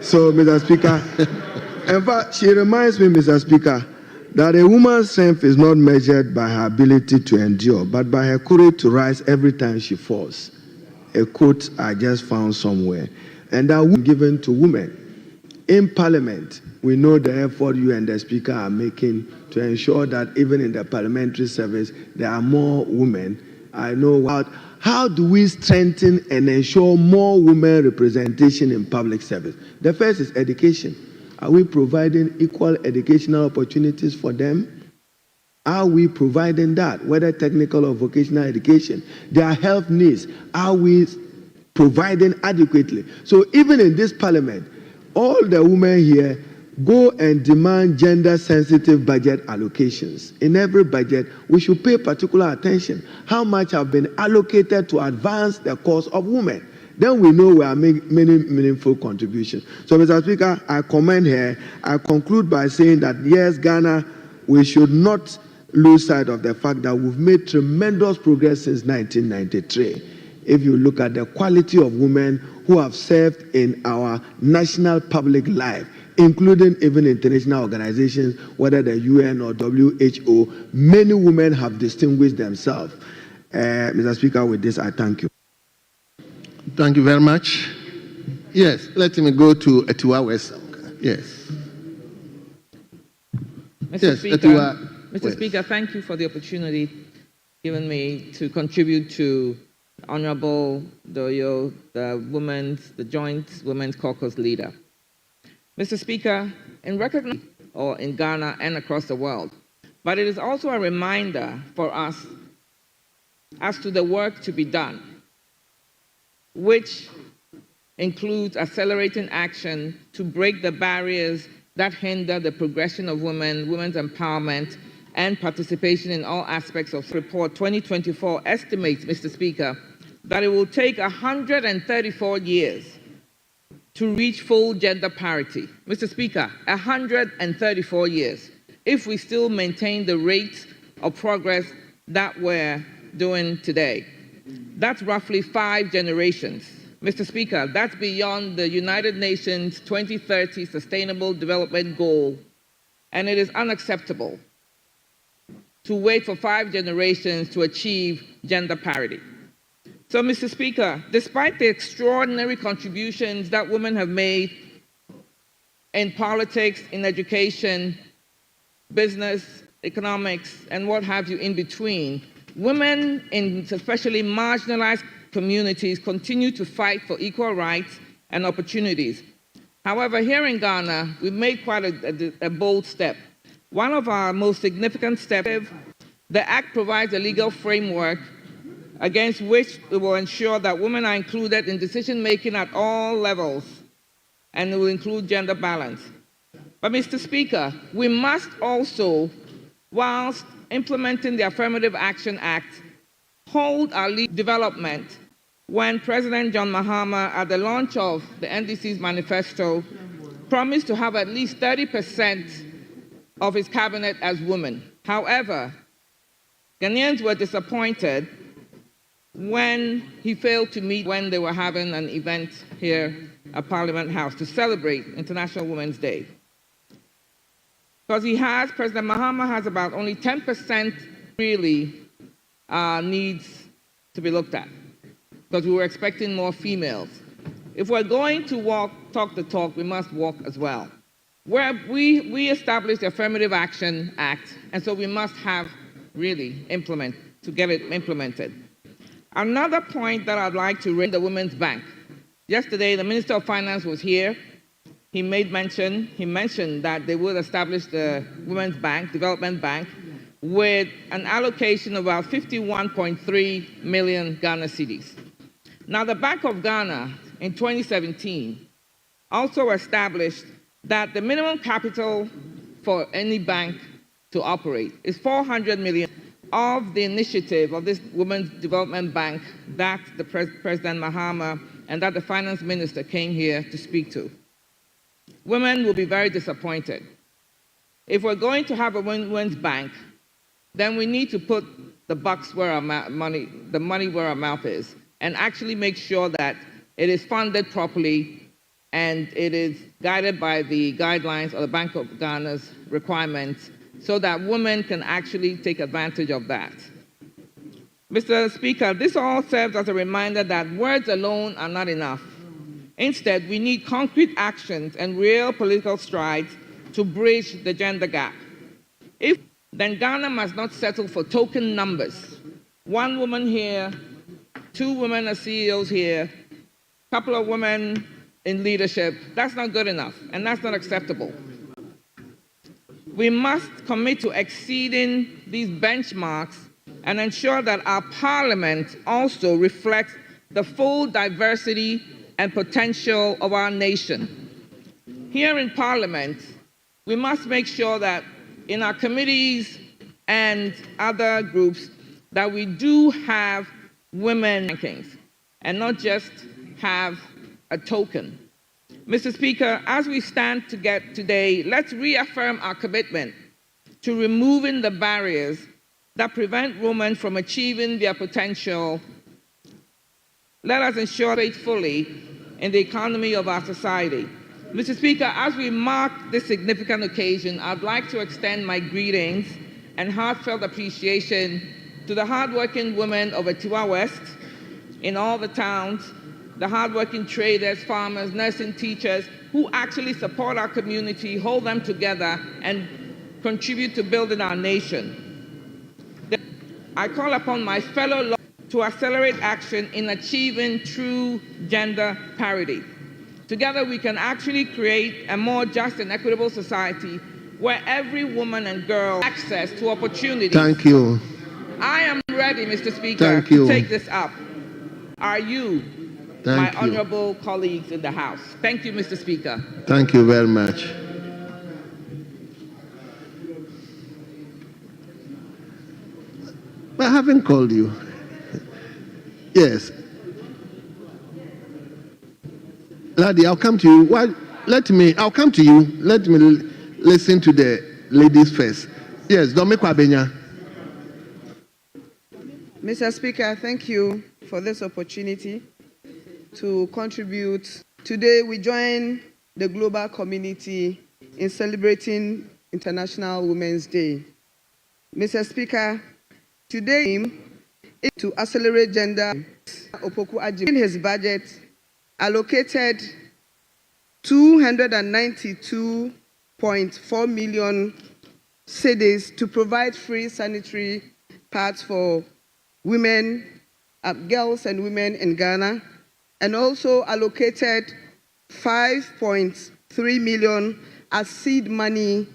So, Mr. Speaker, in fact, she reminds me, Mr. Speaker, that a woman's strength is not measured by her ability to endure, but by her courage to rise every time she falls. A quote I just found somewhere. And that was given to women. In Parliament, we know the effort you and the Speaker are making to ensure that even in the parliamentary service, there are more women. I know about how do we strengthen and ensure more women representation in public service. The first is education. Are we providing equal educational opportunities for them? Are we providing that, whether technical or vocational education? Their health needs, are we providing adequately. So even in this parliament, all the women here go and demand gender-sensitive budget allocations. In every budget, we should pay particular attention. How much have been allocated to advance the cause of women? Then we know we are making many meaningful contributions. So, Mr. Speaker, I commend her. I conclude by saying that, yes, Ghana, we should not lose sight of the fact that we've made tremendous progress since 1993. If you look at the quality of women who have served in our national public life, including even international organizations, whether the UN or WHO, many women have distinguished themselves. Mr. Speaker, with this, I thank you. Thank you very much. Yes, let me go to Etiwa West. Yes. Mr. Speaker, Mr. Speaker, thank you for the opportunity given me to contribute to Honorable Doyo, the Joint Women's Caucus leader. Mr. Speaker, in recognition or in Ghana and across the world, but it is also a reminder for us as to the work to be done, which includes accelerating action to break the barriers that hinder the progression of women, women's empowerment, and participation in all aspects of report 2024 estimates, Mr. Speaker, that it will take 134 years to reach full gender parity. Mr. Speaker, 134 years, if we still maintain the rate of progress that we're doing today. That's roughly 5 generations. Mr. Speaker, that's beyond the United Nations 2030 Sustainable Development Goal, and it is unacceptable to wait for 5 generations to achieve gender parity. So, Mr. Speaker, despite the extraordinary contributions that women have made in politics, in education, business, economics, and what have you in between, women in especially marginalized communities continue to fight for equal rights and opportunities. However, here in Ghana, we've made quite a bold step. One of our most significant steps, the Act provides a legal framework against which it will ensure that women are included in decision-making at all levels, and it will include gender balance. But, Mr. Speaker, we must also, whilst implementing the Affirmative Action Act, hold our lead development when President John Mahama, at the launch of the NDC's manifesto, promised to have at least 30% of his cabinet as women. However, Ghanaians were disappointed when he failed to meet when they were having an event here at Parliament House to celebrate International Women's Day. Because President Mahama has about only 10% really needs to be looked at, because we were expecting more females. If we're going to talk the talk, we must walk as well. We established the Affirmative Action Act, and so we must have really to get it implemented. Another point that I'd like to raise, the Women's Bank. Yesterday, the Minister of Finance was here. He mentioned that they would establish the Women's Bank, Development Bank, with an allocation of about 51.3 million Ghana cedis. Now, the Bank of Ghana in 2017 also established that the minimum capital for any bank to operate is 400 million of the initiative of this Women's Development Bank that the President Mahama and that the Finance Minister came here to speak to. Women will be very disappointed. If we're going to have a women's bank, then we need to put the bucks where our money where our mouth is, and actually make sure that it is funded properly and it is guided by the guidelines of the Bank of Ghana's requirements, so that women can actually take advantage of that. Mr. Speaker, this all serves as a reminder that words alone are not enough. Instead, we need concrete actions and real political strides to bridge the gender gap. Then Ghana must not settle for token numbers. 1 woman here, 2 women as CEOs here, a couple of women in leadership. That's not good enough, and that's not acceptable. We must commit to exceeding these benchmarks and ensure that our parliament also reflects the full diversity and potential of our nation. Here in Parliament, we must make sure that in our committees and other groups that we do have women rankings and not just have a token. Mr. Speaker, as we stand today, let's reaffirm our commitment to removing the barriers that prevent women from achieving their potential. Let us ensure faithfully in the economy of our society. Mr. Speaker, as we mark this significant occasion, I'd like to extend my greetings and heartfelt appreciation to the hardworking women of Etiwa West in all the towns, the hardworking traders, farmers, nursing, teachers, who actually support our community, hold them together, and contribute to building our nation. I call upon my fellow lawyers to accelerate action in achieving true gender parity. Together, we can actually create a more just and equitable society where every woman and girl has access to opportunities. Thank you. I am ready, Mr. Speaker, to take this up. Are you, my honorable colleagues in the House? Thank you, Mr. Speaker. Thank you very much. I haven't called you. Yes. Laddie, I'll come to you. Well, I'll come to you. Let me listen to the ladies first. Yes, Domeko Abenya. Mr. Speaker, thank you for this opportunity to contribute. Today, we join the global community in celebrating International Women's Day. Mr. Speaker, today is to accelerate gender. Opoku Ajim, in his budget, allocated 292.4 million cedis to provide free sanitary pads for women, girls and women in Ghana, and also allocated 5.3 million as seed money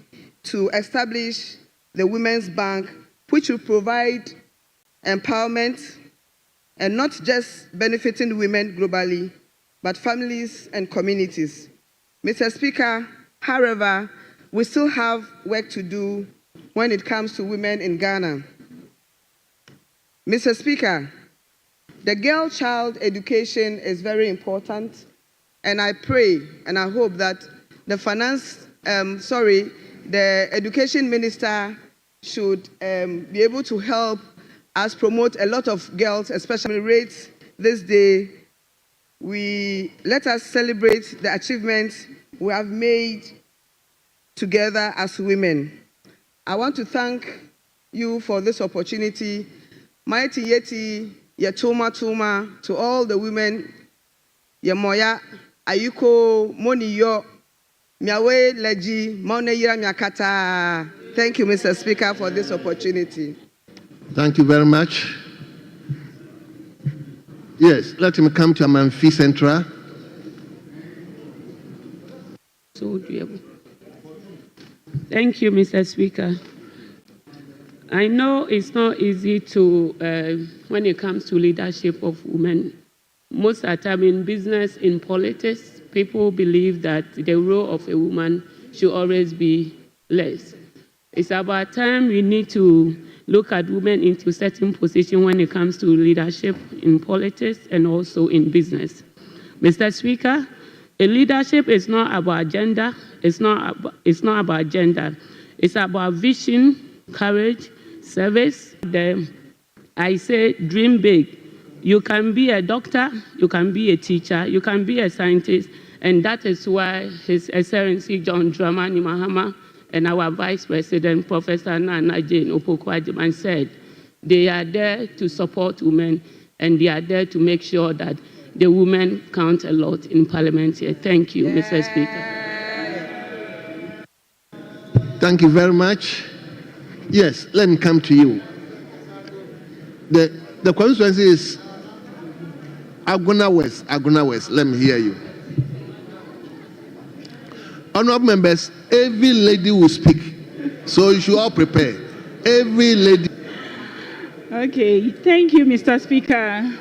to establish the Women's Bank, which will provide empowerment and not just benefiting women globally, but families and communities. Mr. Speaker, however, we still have work to do when it comes to women in Ghana. Mr. Speaker, the girl-child education is very important, and I pray and I hope that the education minister should be able to help us promote a lot of girls, especially rates this day. Let us celebrate the achievements we have made together as women. I want to thank you for this opportunity. Mighty Yeti, Yatuma Tuma, to all the women, Yamoya, Ayuko, Moniyo, Miawe Leji, Mauneyira Miakata. Thank you, Mr. Speaker, for this opportunity. Thank you very much. Yes, let him come to Amanfi Central. Thank you, Mr. Speaker. I know it's not easy to, when it comes to leadership of women. Most of the time in business, in politics, people believe that the role of a woman should always be less. It's about time we need to look at women into certain positions when it comes to leadership in politics and also in business. Mr. Speaker, a leadership is not about gender. It's not about gender. It's about vision, courage, service. I say dream big. You can be a doctor, you can be a teacher, you can be a scientist, and that is why His Excellency John Dramani Mahama and our Vice President, Professor Nana Jane Opoku-Agyeman, said they are there to support women and they are there to make sure that the women count a lot in Parliament here. Thank you, Mr. Speaker. Thank you very much. Yes, let me come to you. The constituency is Aguna West. Aguna West. Let me hear you. Honorable members, every lady will speak, so you should all prepare. Every lady. Okay, thank you, Mr. Speaker,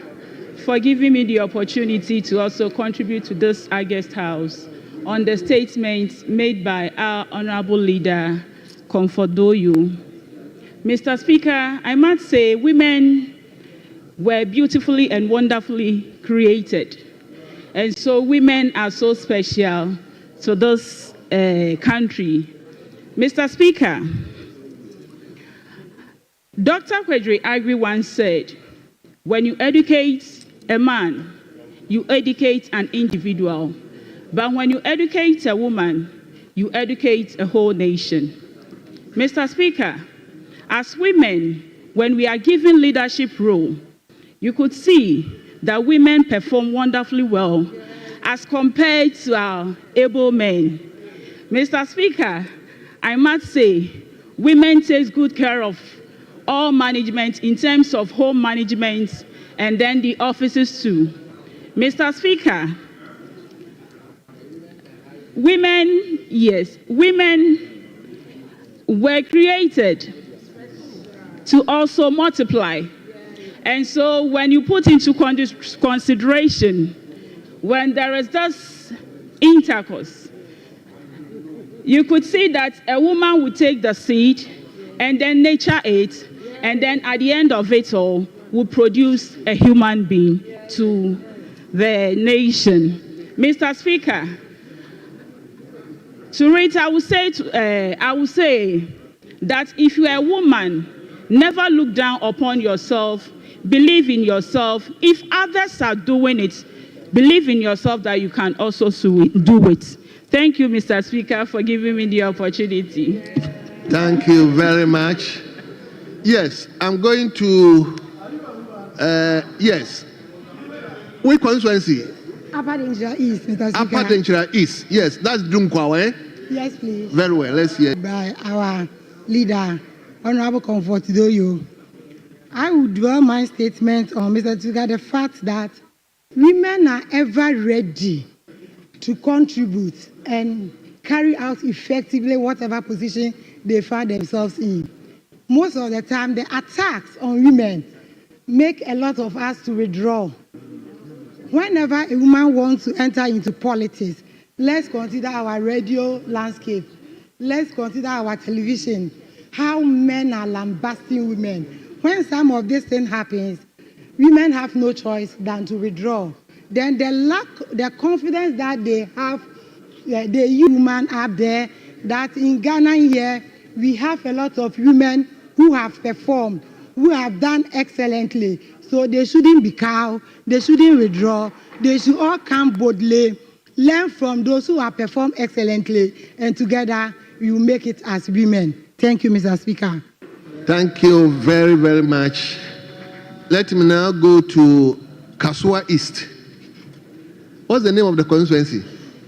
for giving me the opportunity to also contribute to this August House on the statement made by our Honorable Leader, Comfort Doyo. Mr. Speaker, I must say women were beautifully and wonderfully created. And so women are so special to this country. Mr. Speaker, Dr. Kwedri Agri once said, when you educate a man, you educate an individual. But when you educate a woman, you educate a whole nation. Mr. Speaker, as women, when we are given leadership role, you could see that women perform wonderfully well as compared to our able men. Mr. Speaker, I must say, women take good care of all management in terms of home management and then the offices too. Mr. Speaker, women were created to also multiply. And so when you put into consideration, when there is this intercourse, you could see that a woman would take the seed and then nurture it, and then at the end of it all, will produce a human being to the nation. Mr. Speaker, to read, I will say that if you are a woman, never look down upon yourself, believe in yourself. If others are doing it, believe in yourself that you can also do it. Thank you, Mr. Speaker, for giving me the opportunity. Thank you very much. Yes, I'm going to, yes. Which constituency? Upper Denchira East, Mr. Speaker. Upper Denchira East, yes, that's Dunkwa, eh? Yes, please. Very well, let's hear. By our leader, Honorable Comfort Doyo. I would dwell my statement on, Mr. Speaker, the fact that women are ever ready to contribute and carry out effectively whatever position they find themselves in. Most of the time, the attacks on women make a lot of us to withdraw. Whenever a woman wants to enter into politics, let's consider our radio landscape. Let's consider our television, how men are lambasting women. When some of this thing happens, women have no choice than to withdraw. Then the confidence that they have, the women up there, that in Ghana here, we have a lot of women who have performed, who have done excellently. So they shouldn't be cowed, they shouldn't withdraw, they should all come boldly, learn from those who have performed excellently, and together we will make it as women. Thank you, Mr. Speaker. Thank you very, very much. Let me now go to Kasua East. What's the name of the constituency?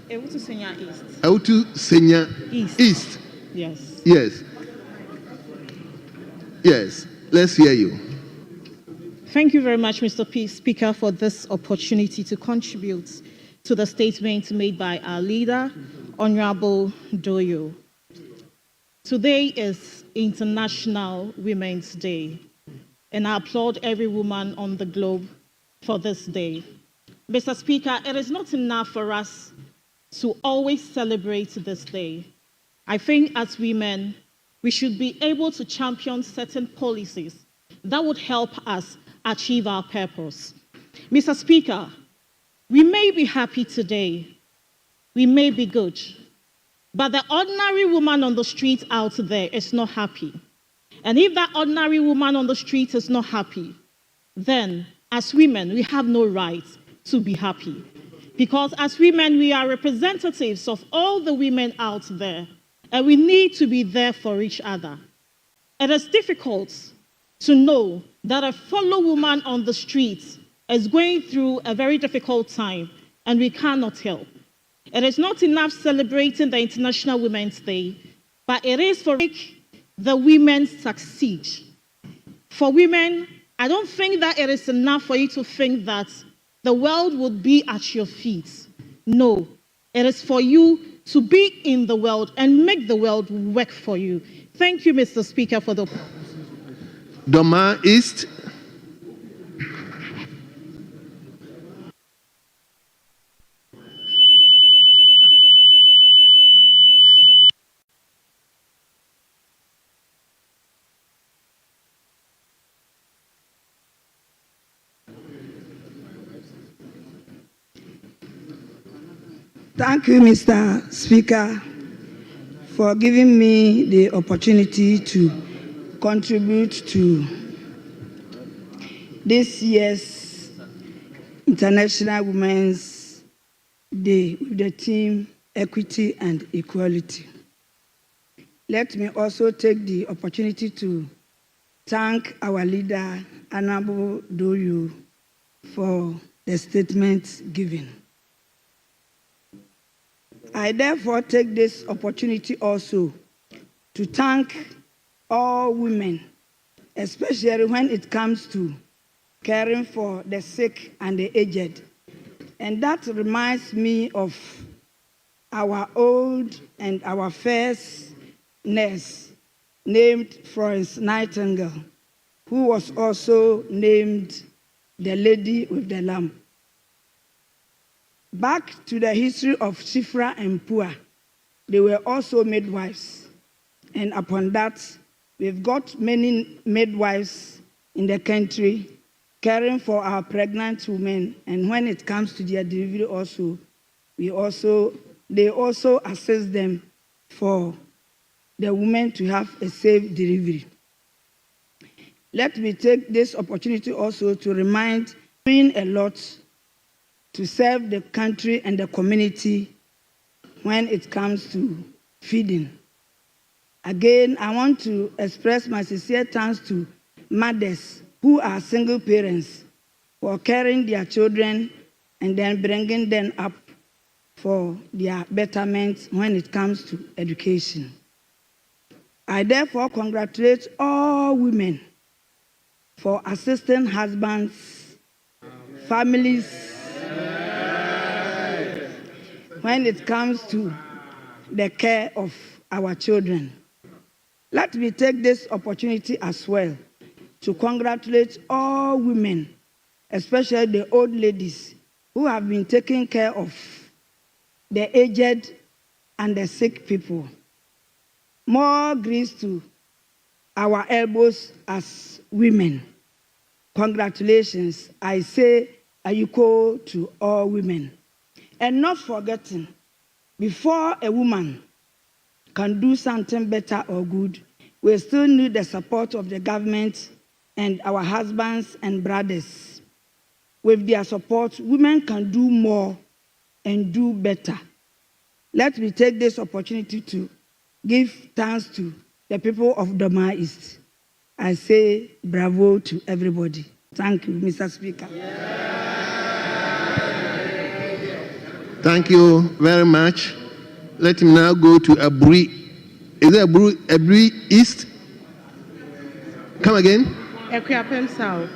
Ewutu Senya East. Ewutu Senya East. Yes. Yes. Yes. Let's hear you. Thank you very much, Mr. Speaker, for this opportunity to contribute to the statement made by our leader, Honorable Doyo. Today is International Women's Day, and I applaud every woman on the globe for this day. Mr. Speaker, it is not enough for us to always celebrate this day. I think as women, we should be able to champion certain policies that would help us achieve our purpose. Mr. Speaker, we may be happy today, we may be good, but the ordinary woman on the street out there is not happy. And if that ordinary woman on the street is not happy, then as women, we have no right to be happy. Because as women, we are representatives of all the women out there, and we need to be there for each other. It is difficult to know that a fellow woman on the street is going through a very difficult time, and we cannot help. It is not enough celebrating the International Women's Day, but it is for the women succeed. For women, I don't think that it is enough for you to think that the world would be at your feet. No, it is for you to be in the world and make the world work for you. Thank you, Mr. Speaker, for the... Doma East. Thank you, Mr. Speaker, for giving me the opportunity to contribute to this year's International Women's Day with the theme Equity and Equality. Let me also take the opportunity to thank our leader, Honorable Doyo, for the statement given. I therefore take this opportunity also to thank all women, especially when it comes to caring for the sick and the aged. And that reminds me of our old and our first nurse named Florence Nightingale, who was also named the Lady with the Lamp. Back to the history of Shifra and Pua, they were also midwives. And upon that, we've got many midwives in the country caring for our pregnant women. And when it comes to their delivery also, they also assist them for the women to have a safe delivery. Let me take this opportunity also to remind doing a lot to serve the country and the community when it comes to feeding. Again, I want to express my sincere thanks to mothers who are single parents for caring their children and then bringing them up for their betterment when it comes to education. I therefore congratulate all women for assisting husbands, families, when it comes to the care of our children. Let me take this opportunity as well to congratulate all women, especially the old ladies who have been taking care of the aged and the sick people. More grace to our elbows as women. Congratulations. I say ayuko to all women. And not forgetting, before a woman can do something better or good, we still need the support of the government and our husbands and brothers. With their support, women can do more and do better. Let me take this opportunity to give thanks to the people of Doma East. I say bravo to everybody. Thank you, Mr. Speaker. Thank you very much. Let me now go to Aburi. Is it Aburi East? Come again. Equiapem South.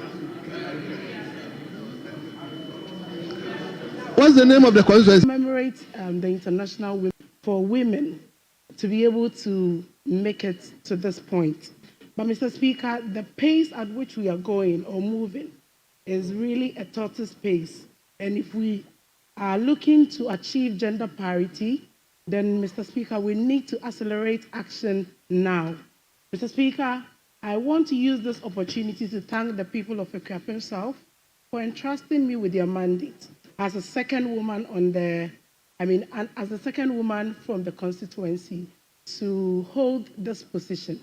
What's the name of the constituency? Commemorate the International Women for Women to be able to make it to this point. But Mr. Speaker, the pace at which we are going or moving is really a tortoise pace. And if we are looking to achieve gender parity, then, Mr. Speaker, we need to accelerate action now. Mr. Speaker, I want to use this opportunity to thank the people of Equiapem South for entrusting me with their mandate as a second woman as a second woman from the constituency to hold this position,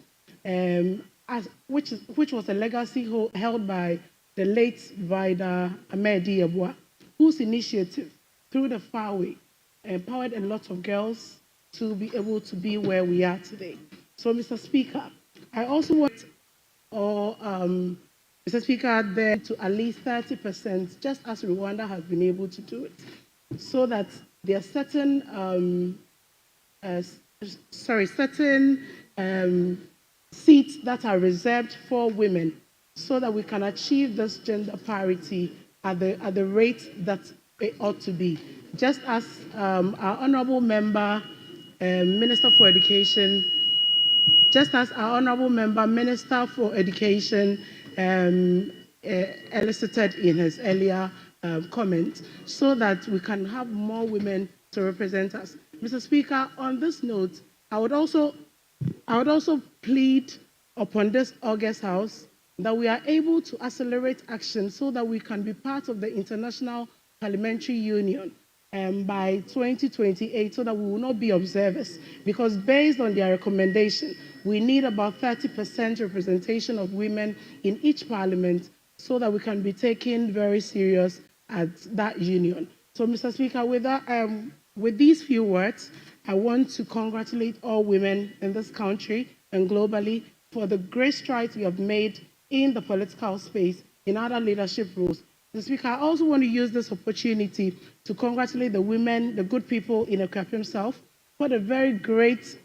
which was a legacy held by the late Vida Amedi Yabua, whose initiative through the Faraway empowered a lot of girls to be able to be where we are today. So, Mr. Speaker, I also want, Mr. Speaker, there to at least 30%, just as Rwanda has been able to do it, so that there are certain, seats that are reserved for women, so that we can achieve this gender parity at the rate that it ought to be. Just as our honourable member, Minister for Education, elicited in his earlier comment, so that we can have more women to represent us. Mr. Speaker, on this note, I would also plead upon this August House that we are able to accelerate action so that we can be part of the International Parliamentary Union by 2028 so that we will not be observers. Because based on their recommendation, we need about 30% representation of women in each parliament so that we can be taken very serious at that union. So, Mr. Speaker, with these few words, I want to congratulate all women in this country and globally for the great strides we have made in the political space, in other leadership roles. Mr. Speaker, I also want to use this opportunity to congratulate the women, the good people in Ekwapim South, for the very great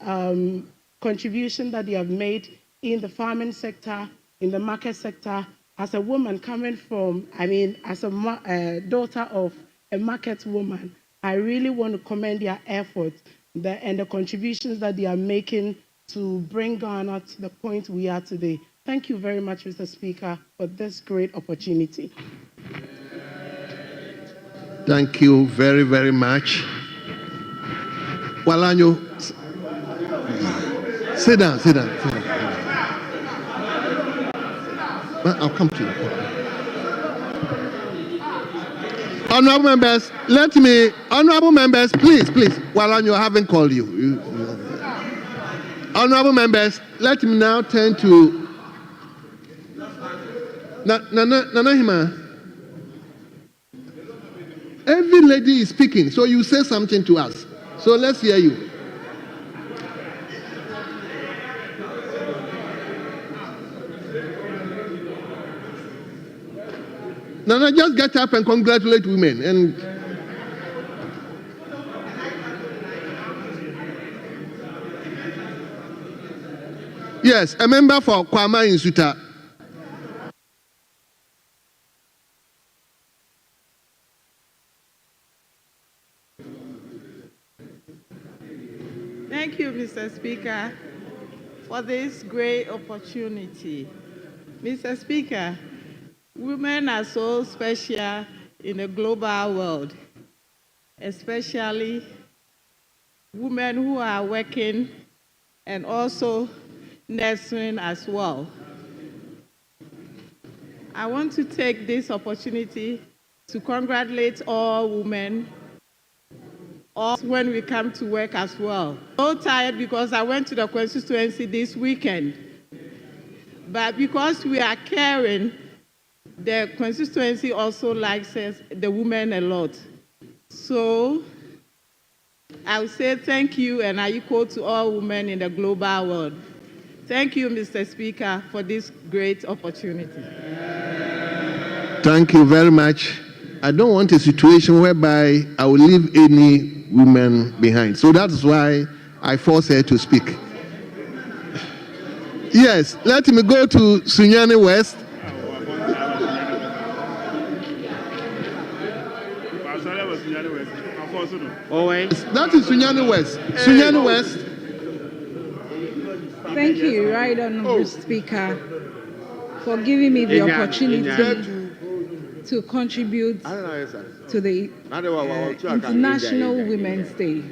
contribution that they have made in the farming sector, in the market sector. As a woman coming from, as a daughter of a market woman, I really want to commend their efforts and the contributions that they are making to bring Ghana to the point we are today. Thank you very much, Mr. Speaker, for this great opportunity. Thank you very, very much. Walanyo, sit down. I'll come to you. Honorable members, please, Walanyo, I haven't called you. Honorable members, let me now turn to Nana Hima. Every lady is speaking, so you say something to us. So let's hear you. Nana, just get up and congratulate women. And yes, a member for Kwama Insuta. Thank you, Mr. Speaker, for this great opportunity. Mr. Speaker, women are so special in the global world, especially women who are working and also nursing as well. I want to take this opportunity to congratulate all women when we come to work as well. So tired because I went to the constituency this weekend. But because we are caring, the constituency also likes the women a lot. So I would say thank you and I equal to all women in the global world. Thank you, Mr. Speaker, for this great opportunity. Thank you very much. I don't want a situation whereby I will leave any women behind. So that's why I force her to speak. Yes, let me go to Sunyani West. That is Sunyani West. Sunyani West. Thank you, Right Honourable Speaker, for giving me the opportunity to contribute to the International Women's Day.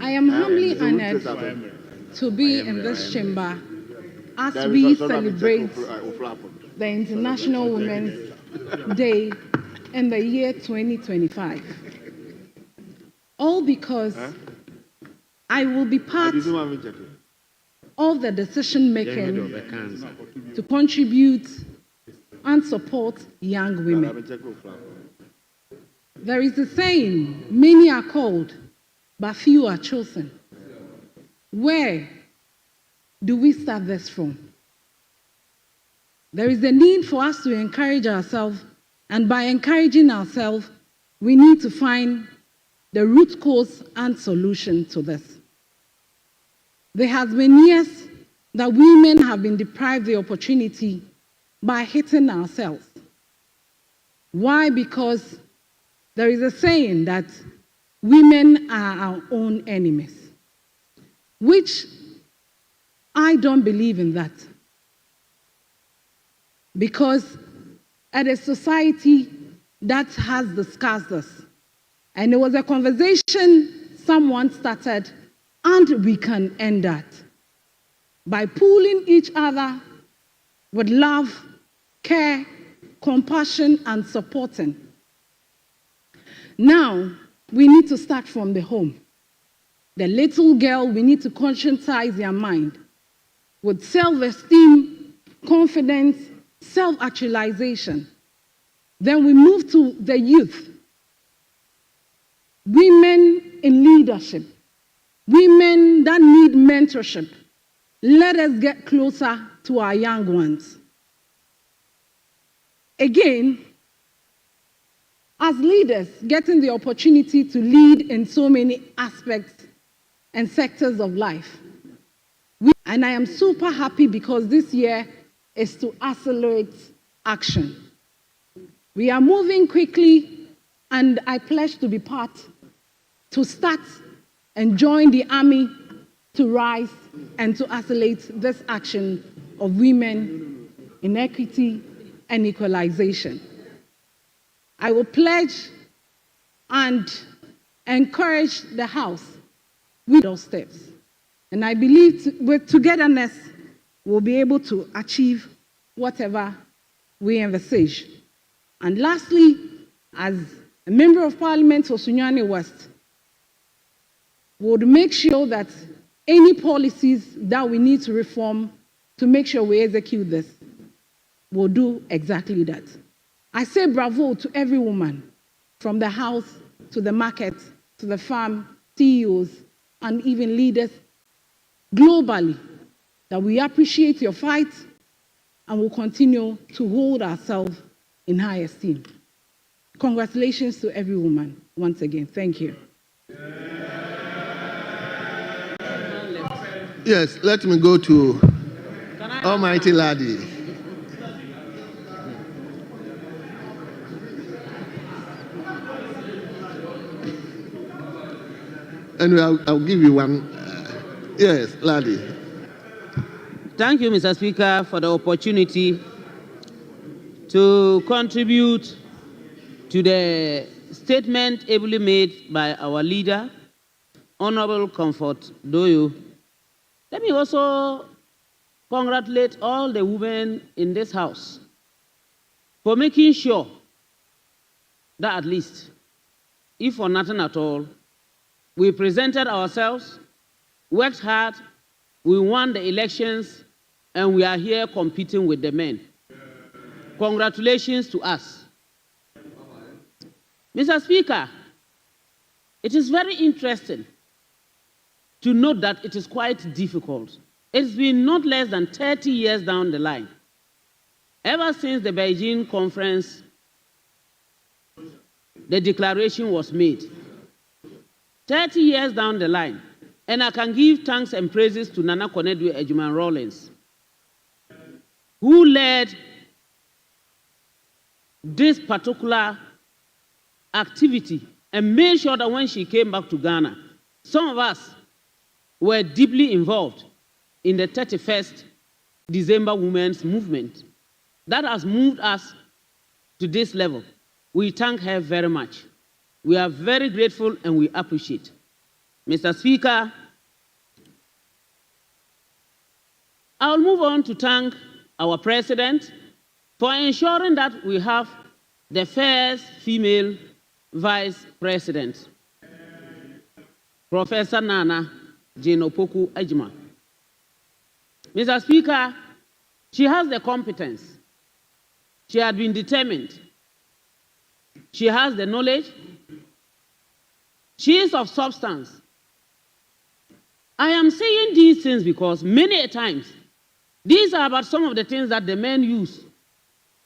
I am humbly honored to be in this chamber as we celebrate the International Women's Day in the year 2025. All because I will be part of the decision making to contribute and support young women. There is a saying, many are called, but few are chosen. Where do we start this from? There is a need for us to encourage ourselves, and by encouraging ourselves, we need to find the root cause and solution to this. There has been years that women have been deprived the opportunity by hitting ourselves. Why? Because there is a saying that women are our own enemies, which I don't believe in that. Because at a society that has discussed this, and it was a conversation someone started, and we can end that by pulling each other with love, care, compassion, and supporting. Now, we need to start from the home. The little girl, we need to conscientize their mind with self-esteem, confidence, self-actualization. Then we move to the youth. Women in leadership. Women that need mentorship. Let us get closer to our young ones. Again, as leaders, getting the opportunity to lead in so many aspects and sectors of life. And I am super happy because this year is to accelerate action. We are moving quickly, and I pledge to be part, to start and join the army to rise and to accelerate this action of women in equity and equalization. I will pledge and encourage the House with those steps. And I believe with togetherness, we'll be able to achieve whatever we envisage. And lastly, as a member of Parliament for Sunyani West, we would make sure that any policies that we need to reform to make sure we execute this, we'll do exactly that. I say bravo to every woman, from the house to the market, to the farm, CEOs, and even leaders globally, that we appreciate your fight and will continue to hold ourselves in high esteem. Congratulations to every woman once again. Thank you. Yes, let me go to Almighty Laddie. And I'll give you one. Yes, Laddie. Thank you, Mr. Speaker, for the opportunity to contribute to the statement ably made by our leader, Honorable Comfort Doyo. Let me also congratulate all the women in this House for making sure that at least, if for nothing at all, we presented ourselves, worked hard, we won the elections, and we are here competing with the men. Congratulations to us. Mr. Speaker, it is very interesting to note that it is quite difficult. It's been not less than 30 years down the line. Ever since the Beijing conference, the declaration was made. 30 years down the line, and I can give thanks and praises to Nana Konadu Ejuman Rawlings, who led this particular activity and made sure that when she came back to Ghana, some of us were deeply involved in the 31st December Women's Movement. That has moved us to this level. We thank her very much. We are very grateful and we appreciate. Mr. Speaker, I'll move on to thank our President for ensuring that we have the first female Vice President, Professor Nana Jenopoku Ejima. Mr. Speaker, she has the competence. She had been determined. She has the knowledge. She is of substance. I am saying these things because many a times, these are about some of the things that the men use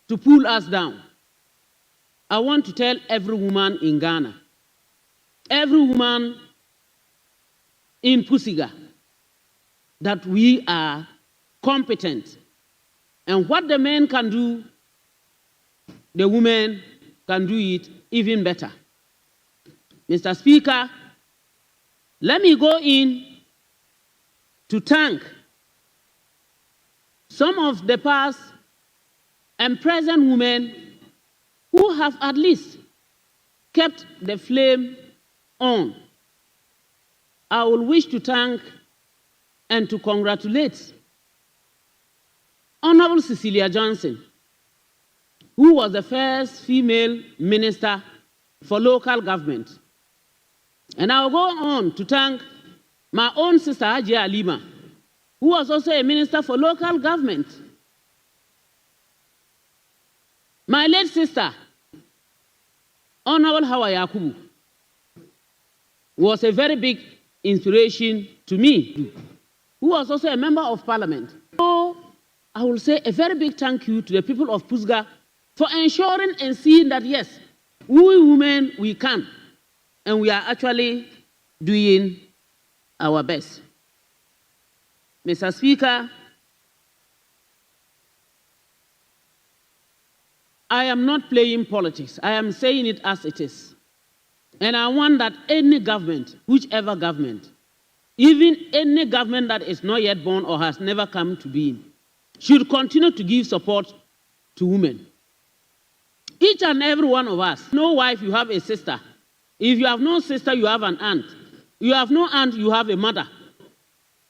to pull us down. I want to tell every woman in Ghana, every woman in Pusiga, that we are competent. And what the men can do, the women can do it even better. Mr. Speaker, let me go in to thank some of the past and present women who have at least kept the flame on. I will wish to thank and to congratulate Honorable Cecilia Johnson, who was the first female minister for local government. And I'll go on to thank my own sister, Hajia Alima, who was also a minister for local government. My late sister, Honorable Hawa Yakubu, was a very big inspiration to me, who was also a member of parliament. So I will say a very big thank you to the people of Pusga for ensuring and seeing that, yes, we women, we can, and we are actually doing our best. Mr. Speaker, I am not playing politics. I am saying it as it is. And I want that any government, whichever government, even any government that is not yet born or has never come to being, should continue to give support to women. Each and every one of us, no wife, you have a sister. If you have no sister, you have an aunt. You have no aunt, you have a mother.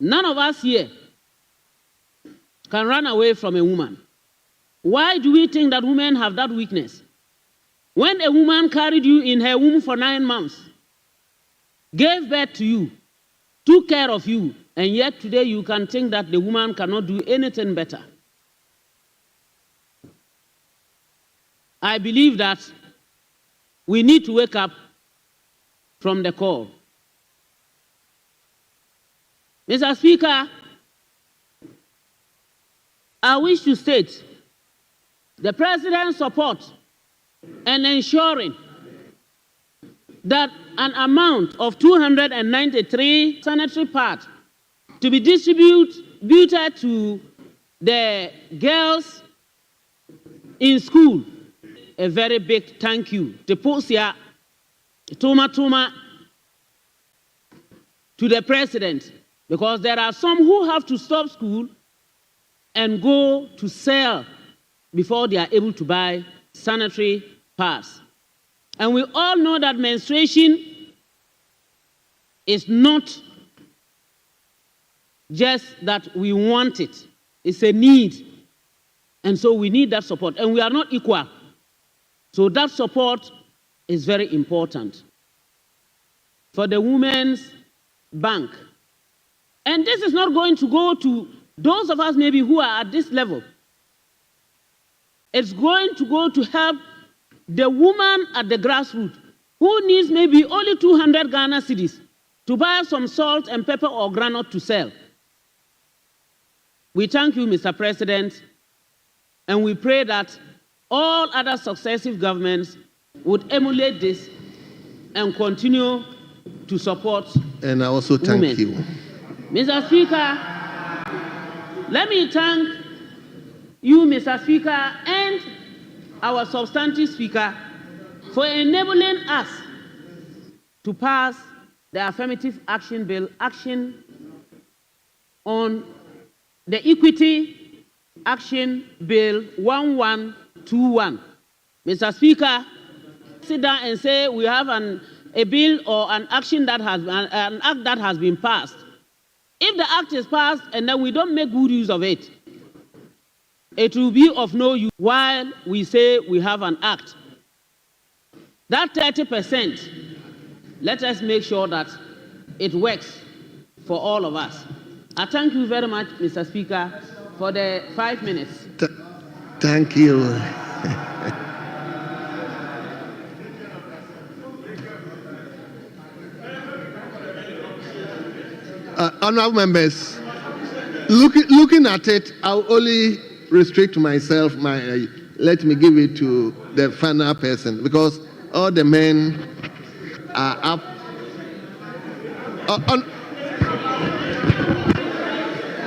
None of us here can run away from a woman. Why do we think that women have that weakness? When a woman carried you in her womb for 9 months, gave birth to you, took care of you, and yet today you can think that the woman cannot do anything better. I believe that we need to wake up from the call. Mr. Speaker, I wish to state the President's support and ensuring that an amount of 293 sanitary pads to be distributed to the girls in school. A very big thank you to Posia, Toma, to the President, because there are some who have to stop school and go to sell before they are able to buy sanitary pads. And we all know that menstruation is not just that we want it, it's a need. And so we need that support, and we are not equal. So that support is very important. For the Women's Bank. And this is not going to go to those of us maybe who are at this level. It's going to go to help the woman at the grassroots who needs maybe only 200 Ghana cedis to buy some salt and pepper or granite to sell. We thank you, Mr. President, and we pray that all other successive governments would emulate this and continue to support And I also thank women. you. Mr. Speaker, let me thank you, Mr. Speaker, and our substantive Speaker for enabling us to pass the Affirmative Action Bill, action on the Equity Action Bill 1121. Mr. Speaker, sit down and say we have a bill or an action that has an act that has been passed. If the act is passed and then we don't make good use of it, it will be of no use while we say we have an act. That 30%, let us make sure that it works for all of us. I thank you very much, Mr. Speaker, for the 5 minutes. Thank you. Honorable members, looking at it, I'll only restrict myself. Let me give it to the final person because all the men are up.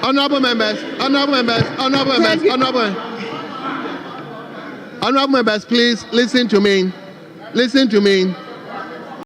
Honorable members, honorable members, please listen to me. Listen to me.